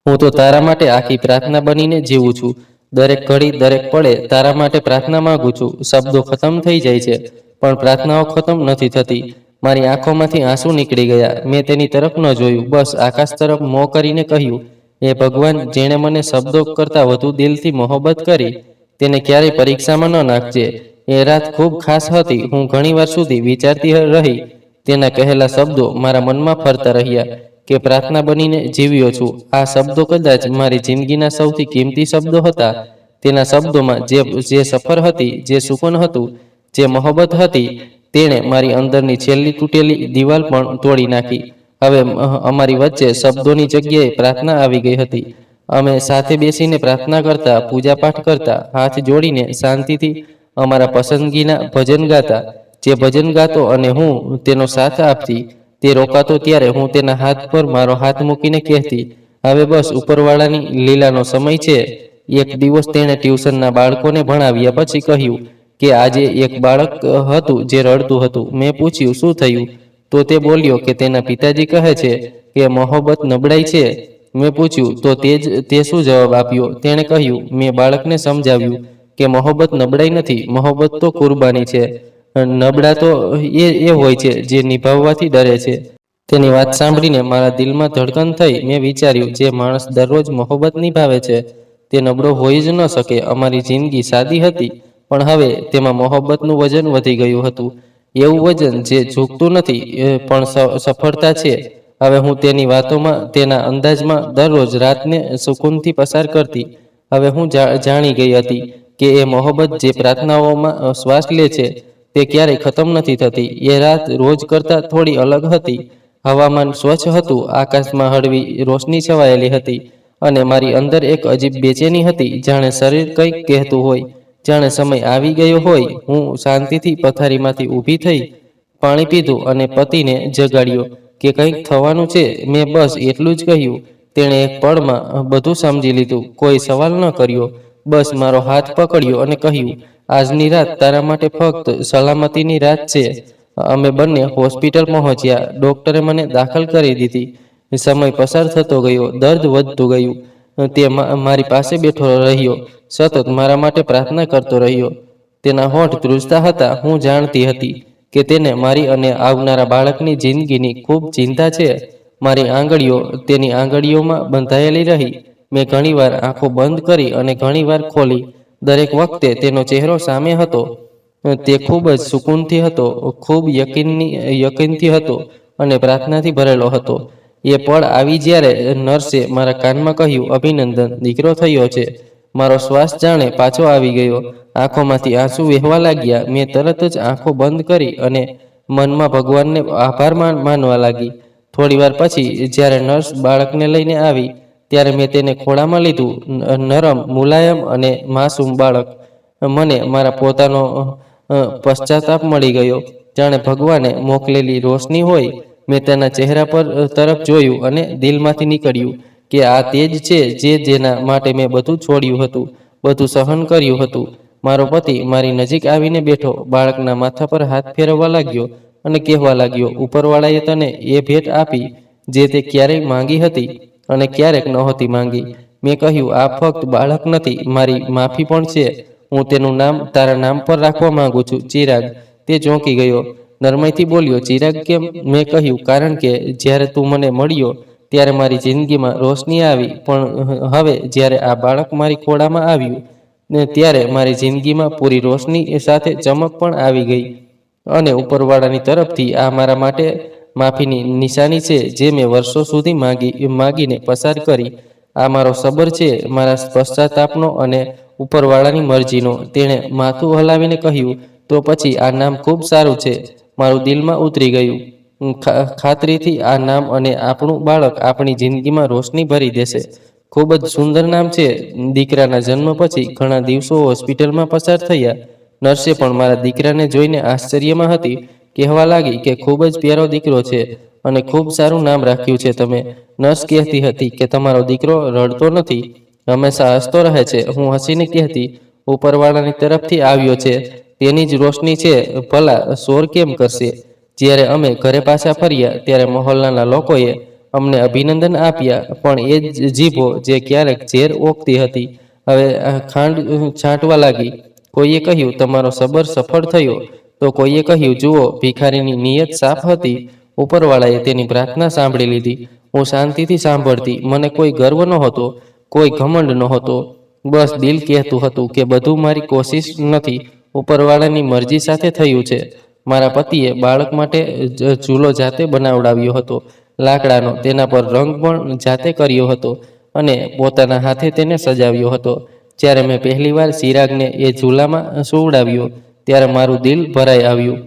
હું તો તારા માટે આખી પ્રાર્થના બનીને જીવું છું. દરેક ઘડી, દરેક પળે તારા માટે પ્રાર્થના માંગુ છું. શબ્દો ખતમ થઈ જાય છે, પણ પ્રાર્થનાઓ ખતમ નથી થતી. મારી આંખોમાંથી આંસુ નીકળી ગયા. મેં તેની તરફ ન જોયું, બસ આકાશ તરફ મોં કરીને કહ્યું, હે ભગવાન, જેણે મને શબ્દો કરતાં વધુ દિલથી મોહબ્બત કરી, તેને ક્યારેય પરીક્ષામાં ન નાખજે. એ રાત ખૂબ ખાસ હતી. હું ઘણીવાર સુધી વિચારતી રહી. તેના કહેલા શબ્દો મારા મનમાં ફરતા રહ્યા કે પ્રાર્થના બનીને જીવ્યો છું. આ શબ્દો કદાચ મારી જિંદગીના સૌથી કિંમતી શબ્દો હતા. તેના શબ્દોમાં જે સફર હતી, જે સુકૂન હતું, જે મોહબ્બત હતી, તેણે મારી અંદરની છેલ્લી તૂટેલી દિવાલ પણ તોડી નાખી. હવે અમારી વચ્ચે શબ્દોની જગ્યાએ પ્રાર્થના આવી ગઈ હતી. અમે સાથે બેસીને પ્રાર્થના કરતા, પૂજાપાઠ કરતા, હાથ જોડીને શાંતિથી અમારા પસંદગીના ભજન ગાતા. જે ભજન ગાતો અને હું તેનો સાથ આપતી. તે રોકાતો ત્યારે હું તેના હાથ પર મારો હાથ મૂકીને કહેતી, હવે બસ ઉપરવાળાની લીલાનો સમય છે. એક દિવસ તેણે ટ્યુશનના બાળકોને ભણાવ્યા પછી કહ્યું કે આજે એક બાળક હતું જે રડતું હતું. મેં પૂછ્યું, શું થયું? તો તે બોલ્યો કે તેના પિતાજી કહે છે કે મોહબ્બત નબળાઈ છે. મેં પૂછ્યું, તો તે શું જવાબ આપ્યો? તેણે કહ્યું, મેં બાળકને સમજાવ્યું કે મોહબ્બત નબળાઈ નથી, મોહબ્બત તો કુરબાની છે. નબળા તો એ હોય છે જે નિભાવવાથી ડરે છે. તેની વાત સાંભળીને મારા દિલમાં ધડકન થઈ. મેં વિચાર્યું, જે માણસ દરરોજ મોહબ્બત નિભાવે છે તે નબળો હોઈ જ ન શકે. અમારી જિંદગી સાદી હતી, પણ હવે તેમાં મોહબ્બતનું વજન વધી ગયું હતું. એવું વજન જે ઝૂકતું નથી, પણ સફળતા છે. હવે હું તેની વાતોમાં, તેના અંદાજમાં દરરોજ રાતને સુકૂનથી પસાર કરતી. હવે હું જાણી ગઈ હતી કે એ મોહબ્બત જે પ્રાર્થનાઓમાં શ્વાસ લે છે, તે ક્યારેય ખતમ નથી થતી. એ રાત રોજ કરતાં થોડી અલગ હતી. હવામાન સ્વચ્છ હતું, આકાશમાં હળવી રોશની છવાયેલી હતી, અને મારી અંદર એક અજીબ બેચેની હતી, જાણે શરીર કંઈક કહેતું હોય, જાણે સમય આવી ગયો હોય. હું શાંતિથી પથારીમાંથી ઊભી થઈ, પાણી પીધું અને પતિને જગાડ્યો કે કંઈક થવાનું છે. મેં બસ એટલું જ કહ્યું. તેણે એક પળમાં બધું સમજી લીધું. કોઈ સવાલ ન કર્યો, બસ મારો હાથ પકડ્યો અને કહ્યું, આજની રાત તારા માટે ફક્ત સલામતીની રાત છે. અમે બંને હોસ્પિટલ પહોંચ્યા. ડોક્ટરે મને દાખલ કરી દીધી. સમય પસાર થતો ગયો, દર્દ વધતું ગયું. તે મારી પાસે બેઠો રહ્યો, સતત મારા માટે પ્રાર્થના કરતો રહ્યો. તેના હોઠ ધ્રુજતા હતા. હું જાણતી હતી કે તેને મારી અને આવનારા બાળકની જિંદગીની ખૂબ ચિંતા છે. મારી આંગળીઓ તેની આંગળીઓમાં બંધાયેલી રહી. મેં ઘણીવાર આંખો બંધ કરી અને ઘણીવાર ખોલી. દરેક વખતે તેનો ચહેરો સામે હતો. તે ખૂબ જ સુકૂનથી હતો, ખૂબ યકીનથી હતો અને પ્રાર્થનાથી ભરેલો હતો. એ પળ આવી જ્યારે નર્સે મારા કાનમાં કહ્યું, અભિનંદન, દીકરો થયો છે. મારો શ્વાસ જાણે પાછો આવી ગયો. આંખોમાંથી આંસુ વહેવા લાગ્યા. મેં તરત જ આંખો બંધ કરી અને મનમાં ભગવાનને આભાર માનવા લાગી. થોડીવાર પછી જ્યારે નર્સ બાળકને લઈને આવી ત્યારે મેં તેને ખોળામાં લીધું. નરમ, મુલાયમ અને માસૂમ બાળક. મને મારા પોતાનો પશ્ચાતાપ મળી ગયો, જાણે ભગવાને મોકલેલી રોશની હોય. મેં તેના ચહેરા પર તરફ જોયું અને દિલમાંથી નીકળ્યું કે આ તે જ છે જેના માટે મેં બધું છોડ્યું હતું, બધું સહન કર્યું હતું. મારો પતિ મારી નજીક આવીને બેઠો, બાળકના માથા પર હાથ ફેરવવા લાગ્યો અને કહેવા લાગ્યો, ઉપરવાળાએ તને એ ભેટ આપી જે તે ક્યારેય માંગી હતી અને ક્યારેક નહોતી માંગી. મેં કહ્યું, આ ફક્ત બાળક નથી, મારી માફી પણ છે. હું તેનું નામ તારા નામ પર રાખવા માંગુ છું, ચિરાગ. તે ચોંકી ગયો. નરમાઈથી બોલ્યો, ચિરાગ કેમ? મેં કહ્યું, કારણ કે જ્યારે તું મને મળ્યો ત્યારે મારી જિંદગીમાં રોશની આવી, પણ હવે જ્યારે આ બાળક મારી ખોળામાં આવ્યું ત્યારે મારી જિંદગીમાં પૂરી રોશની સાથે ચમક પણ આવી ગઈ. અને ઉપરવાળાની તરફથી આ મારા માટે માફીની નિશાની છે જે મેં વર્ષો સુધી માગીને પસાર કરી. આ મારો સબર છે, મારા પશ્ચાતાપનો અને ઉપરવાળાની મરજીનો. તેણે માથું હલાવીને કહ્યું, તો પછી આ નામ ખૂબ સારું છે. મારું દિલમાં ઉતરી ગયું. ખાતરીથી આ નામ અને આપણું બાળક આપણી જિંદગીમાં રોશની ભરી દેશે. ખૂબ જ સુંદર નામ છે. દીકરાના જન્મ પછી ઘણા દિવસો હોસ્પિટલમાં પસાર થયા. નર્સે પણ મારા દીકરાને જોઈને આશ્ચર્યમાં હતી. કહેવા લાગી કે ખૂબ જ પ્યારો દીકરો છે અને ખૂબ સારું નામ રાખ્યું છે તમે. નર્સ કહેતી હતી કે તમારો દીકરો રડતો નથી, હંમેશા હસતો રહે છે. હું હસીને કહેતી, ઉપરવાળાની તરફથી આવ્યો છે, તેની જ રોશની છે, ભલા શોર કેમ કરશે? જ્યારે અમે ઘરે પાછા ફર્યા ત્યારે મહોલ્લાના લોકોએ અમને અભિનંદન આપ્યા, પણ એ જ જીભો જે ક્યારેક ઝેર ઓકતી હતી હવે ખાંડ છાંટવા લાગી. કોઈએ કહ્યું, તમારો સબર સફળ થયો, તો કોઈએ કહ્યું, જુઓ, ભિખારીની નિયત સાફ હતી. ઉપરવાળાએ તેની પ્રાર્થના સાંભળી લીધી. હું શાંતિથી સાંભળતી. મને કોઈ ગર્વ નહોતો, કોઈ ઘમંડ નહોતો. બસ દિલ કહેતું હતું કે બધું મારી કોશિશ નથી, ઉપરવાળાની મરજી સાથે થયું છે. મારા પતિએ બાળક માટે ઝૂલો જાતે બનાવડાવ્યો હતો, લાકડાનો. તેના પર રંગ પણ જાતે કર્યો હતો અને પોતાના હાથે તેને સજાવ્યો હતો. જ્યારે મેં પહેલીવાર ચિરાગને એ ઝૂલામાં સુવડાવ્યો ત્યારે મારું દિલ ભરાઈ આવ્યું.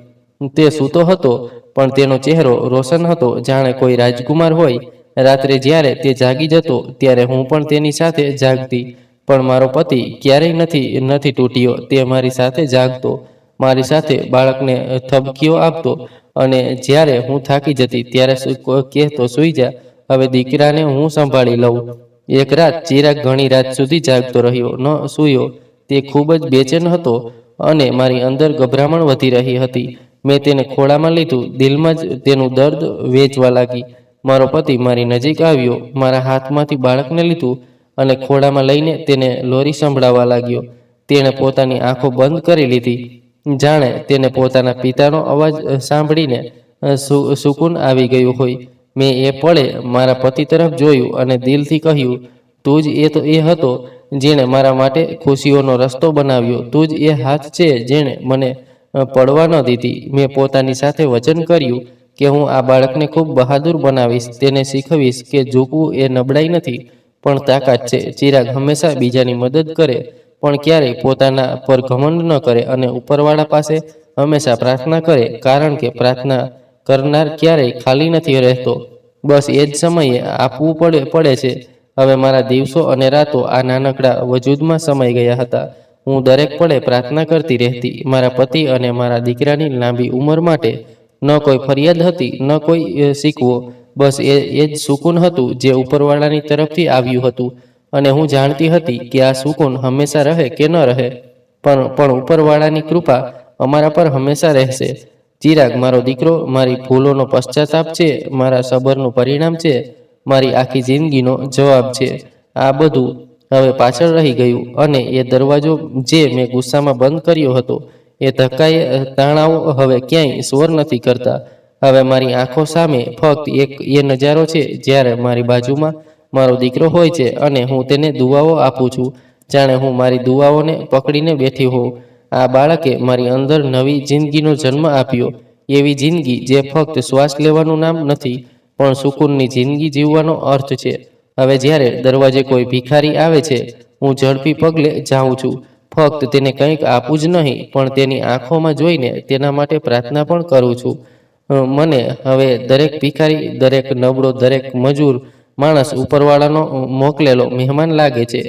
તે સૂતો હતો, પણ તેનો ચહેરો રોશન હતો, જાણે કોઈ રાજકુમાર હોય. રાત્રે જ્યારે તે જાગી જતો ત્યારે હું પણ તેની સાથે જાગતી. પણ મારો પતિ ક્યારેય નથી તૂટ્યો. તે મારી સાથે જાગતો, મારી સાથે બાળકને થબકીઓ આપતો અને જ્યારે હું થાકી જતી ત્યારે કહેતો, સૂઈ જા, હવે દીકરાને હું સંભાળી લઉં. એક રાત ચિરાગ ઘણી રાત સુધી જાગતો રહ્યો, ન સૂયો. તે ખૂબ જ બેચેન હતો અને મારી અંદર ગભરામણ વધી રહી હતી. મેં તેને ખોળામાં લીધું. દિલમાં જ તેનું દર્દ વેચવા લાગી. મારો પતિ મારી નજીક આવ્યો, મારા હાથમાંથી બાળકને લીધું અને ખોળામાં લઈને તેને લોરી સંભળાવવા લાગ્યો. તેણે પોતાની આંખો બંધ કરી લીધી, જાણે તેને પોતાના પિતાનો અવાજ સાંભળીને સુકૂન આવી ગયું હોય. મેં એ પળે મારા પતિ તરફ જોયું અને દિલથી કહ્યું, તું જ એ હતો જેણે મારા માટે ખુશીઓનો રસ્તો બનાવ્યો. તું જ એ હાથ છે જેણે મને પડવા ન દીધી. મેં પોતાની સાથે વચન કર્યું કે હું આ બાળકને ખૂબ બહાદુર બનાવીશ. તેને શીખવીશ કે ઝૂકવું એ નબળાઈ નથી, પણ તાકાત છે. ચિરાગ હંમેશા બીજાની મદદ કરે, પણ ક્યારેય પોતાના પર ઘમંડ ન કરે અને ઉપરવાળા પાસે હંમેશા પ્રાર્થના કરે, કારણ કે પ્રાર્થના કરનાર ક્યારેય ખાલી નથી રહેતો. બસ એ જ સમયે આપવું પડે છે. હવે મારા દિવસો અને રાતો આ નાનકડા વજૂદમાં સમાઈ ગયા હતા. હું દરેક પળે પ્રાર્થના કરતી રહેતી, મારા પતિ અને મારા દીકરાની લાંબી ઉંમર માટે. ન કોઈ ફરિયાદ હતી, ન કોઈ શીખવો. બસ એ જ સુકૂન હતું જે ઉપરવાળાની તરફથી આવ્યું હતું. અને હું જાણતી હતી કે આ સુકૂન હંમેશા રહે કે ન રહે, પણ ઉપરવાળાની કૃપા અમારા પર હંમેશા રહેશે. ચિરાગ મારો દીકરો મારી ભૂલોનો પશ્ચાતાપ છે, મારા સબરનું પરિણામ છે, મારી આખી જિંદગીનો જવાબ છે. આ બધું હવે પાછળ રહી ગયું, અને એ દરવાજો જે મેં ગુસ્સામાં બંધ કર્યો હતો, એ ધક્કાએ તાણાઓ હવે ક્યાંય સ્વર નથી કરતા. હવે મારી આંખો સામે ફક્ત એક એ નજારો છે જ્યારે મારી બાજુમાં મારો દીકરો હોય છે અને હું તેને દુઆઓ આપું છું, જાણે હું મારી દુઆઓને પકડીને બેઠી હોઉં. આ બાળકે મારી અંદર નવી જિંદગીનો જન્મ આપ્યો, એવી જિંદગી જે ફક્ત શ્વાસ લેવાનું નામ નથી, પણ સુકૂનની જિંદગી જીવવાનો અર્થ છે. હવે જ્યારે દરવાજે કોઈ ભિખારી આવે છે, હું ઝડપી પગલે જાઉં છું. ફક્ત તેને કંઈક આપવું જ નહીં, પણ તેની આંખોમાં જોઈને તેના માટે પ્રાર્થના પણ કરું છું. મને હવે દરેક ભિખારી, દરેક નબળો, દરેક મજૂર માણસ ઉપરવાળાનો મોકલેલો મહેમાન લાગે છે,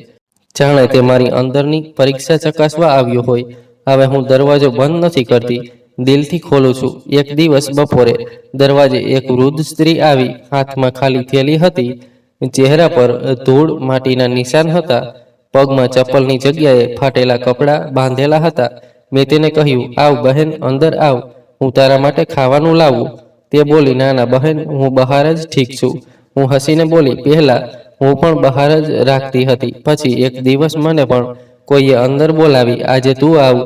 જાણે તે મારી અંદરની પરીક્ષા ચકાસવા આવ્યો હોય. હવે હું દરવાજો બંધ નથી કરતી, દિલથી ખોલું છું. એક દિવસ બપોરે દરવાજે એક વૃદ્ધ સ્ત્રી આવી. હાથમાં ખાલી થેલી હતી, ચહેરા પર ધૂળ માટીના નિશાન હતા, પગમાં ચપ્પલની જગ્યાએ ફાટેલા કપડાં બાંધેલા હતા. મેં તેને કહ્યું, આવ બહેન, અંદર આવ, હું તારા માટે ખાવાનું લાવું. તે બોલી, ના ના બહેન, હું બહાર જ ઠીક છું. હું હસીને બોલી, પહેલા હું પણ બહાર જ રાખતી હતી, પછી એક દિવસ મને પણ કોઈએ અંદર બોલાવી. આજે તું આવ.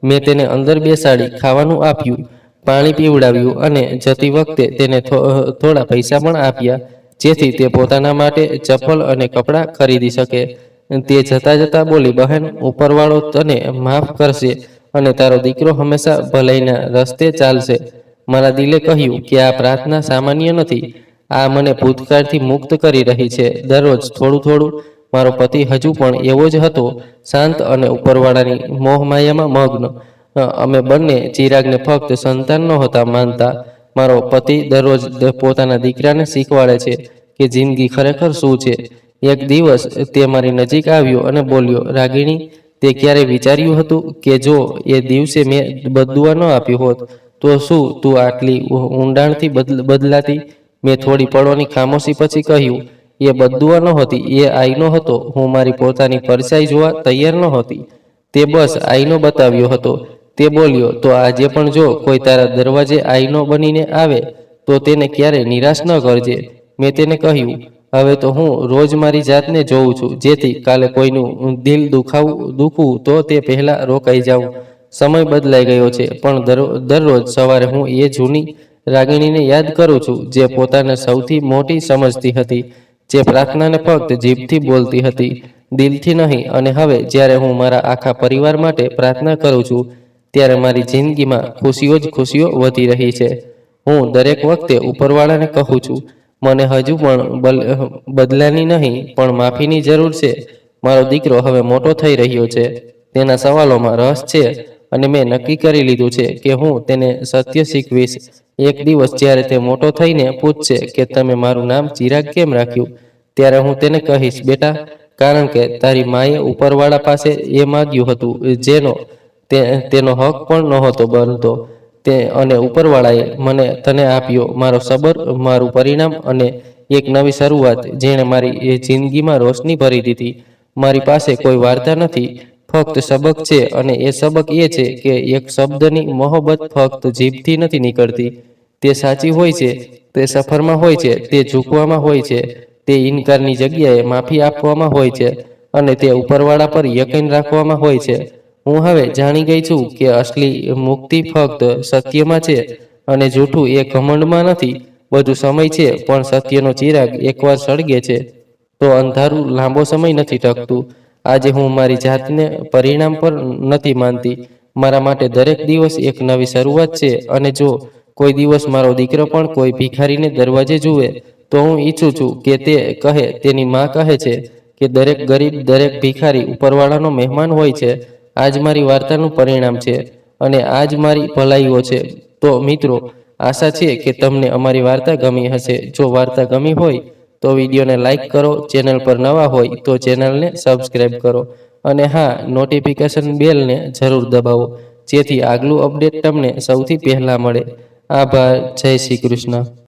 મેં તેને અંદર બેસાડી, ખાવાનું આપ્યું, પાણી પીવડાવ્યું અને જતી વખતે તેને થોડા પૈસા પણ આપ્યા, જેથી તે પોતાના માટે ચપ્પલ અને કપડાં ખરીદી શકે. તે જતા જતા બોલી, બહેન, ઉપરવાળો તને માફ કરશે અને તારો દીકરો હંમેશા ભલાઈના રસ્તે ચાલશે. મારા દિલે કહ્યું કે આ પ્રાર્થના સામાન્ય નથી, આ મને ભૂતકાળથી મુક્ત કરી રહી છે. દરરોજ થોડું થોડું. મારો પતિ હજુ પણ એવો જ હતો, શાંત અને ઉપરવાળાની મોહમાયામાં મગ્ન. અમે બંને ચિરાગને ફક્ત સંતાન નહોતા માનતા. મારો પતિ દરરોજ પોતાના દીકરાને શીખવાડે છે કે જિંદગી ખરેખર શું છે. એક દિવસ તે મારી નજીક આવ્યો અને બોલ્યો, રાગિણી, તે ક્યારે વિચાર્યું હતું કે જો એ દિવસે મેં બદદુઆ ન આપ્યું હોત, તો શું તું આટલી ઊંડાણથી બદલાતી? મેં થોડી પળોની ખામોશી પછી કહ્યું, એ બદદુઆ નહોતી, એ આઈનો હતો. હું મારી પોતાની પરછાઈ જોવા તૈયાર નહોતી. તે બસ આઈનો બતાવ્યો હતો. તે બોલ્યો, તો આજે પણ જો કોઈ તારા દરવાજે આઈનો બનીને આવે, તો તેને ક્યારે નિરાશ ન કરજે. મેં તેને કહ્યું, હવે તો હું રોજ મારી જાતને જોઉં છું, જેથી કાલે કોઈનું દિલ દુખવું તો તે પહેલા રોકાઈ જાઉં. સમય બદલાઈ ગયો છે, પણ દરરોજ સવારે હું એ જૂની રાગિણીને યાદ કરું છું, જે પોતાને સૌથી મોટી સમજતી હતી, જે પ્રાર્થનાને ફક્ત જીભથી બોલતી હતી, દિલથી નહીં. અને હવે જ્યારે હું મારા આખા પરિવાર માટે પ્રાર્થના કરું છું, ત્યારે મારી જિંદગીમાં ખુશીઓ જ ખુશીઓ વધી રહી છે. હું દરેક વખતે ઉપરવાળાને કહું છું, મને હજુ પણ બદલાની નહીં, પણ માફીની જરૂર છે. મારો દીકરો હવે મોટો થઈ રહ્યો છે, તેના સવાલોમાં રસ છે, અને મેં નક્કી કરી લીધું છે કે હું તેને સત્ય શીખવીશ. એક દિવસ જ્યારે તે મોટો થઈને પૂછશે કે તમે મારું નામ ચિરાગ કેમ રાખ્યું, ત્યારે હું તેને કહીશ, બેટા, કારણ કે તારી માએ ઉપરવાળા પાસે એ માગ્યું હતું જેનો તેનો હક પણ નહોતો બનતો, અને ઉપરવાળાએ મને તને આપ્યો, મારો સબર, મારું પરિણામ અને એક નવી શરૂઆત, જેણે મારી જિંદગીમાં રોશની ભરી દીધી. મારી પાસે કોઈ વાર્તા નથી, ફક્ત સબક છે, અને એ સબક એ છે કે એક શબ્દની મોહબ્બત ફક્ત જીભથી નથી નીકળતી. તે સાચી હોય છે, તે સફરમાં હોય છે, તે ઝૂકવામાં હોય છે, તે ઇનકારની જગ્યાએ માફી આપવામાં હોય છે, અને તે ઉપરવાળા પર યકીન રાખવામાં હોય છે. હું હવે જાણી ગઈ છું કે અસલી મુક્તિ ફક્ત સત્યમાં છે, અને જૂઠું એ ઘમંડમાં નથી. બધું સમય છે, પણ સત્યનો ચિરાગ એકવાર સળગે છે, તો અંધારું લાંબો સમય નથી ટકતું. આજે હું મારી જાતને પરિણામ પર નથી માનતી. મારા માટે દરેક દિવસ એક નવી શરૂઆત છે, અને જો કોઈ દિવસ મારો દીકરો પણ કોઈ ભિખારીને દરવાજે જુએ, તો હું ઈચ્છું છું કે તે કહે, તેની માં કહે છે કે દરેક ગરીબ, દરેક ભિખારી ઉપરવાળાનો મહેમાન હોય છે. આજ મારી વાર્તાનું પરિણામ છે, અને આજ મારી ભલાઈઓ છે. તો મિત્રો, આશા છે કે તમને અમારી વાર્તા ગમી હશે. જો વાર્તા ગમી હોય તો વિડીયોને લાઈક કરો, ચેનલ પર નવા હોય તો ચેનલને સબસ્ક્રાઈબ કરો, અને હા, નોટિફિકેશન બેલને જરૂર દબાવો, જેથી આગલું અપડેટ તમને સૌથી પહેલા મળે. આભાર. જય શ્રી કૃષ્ણ.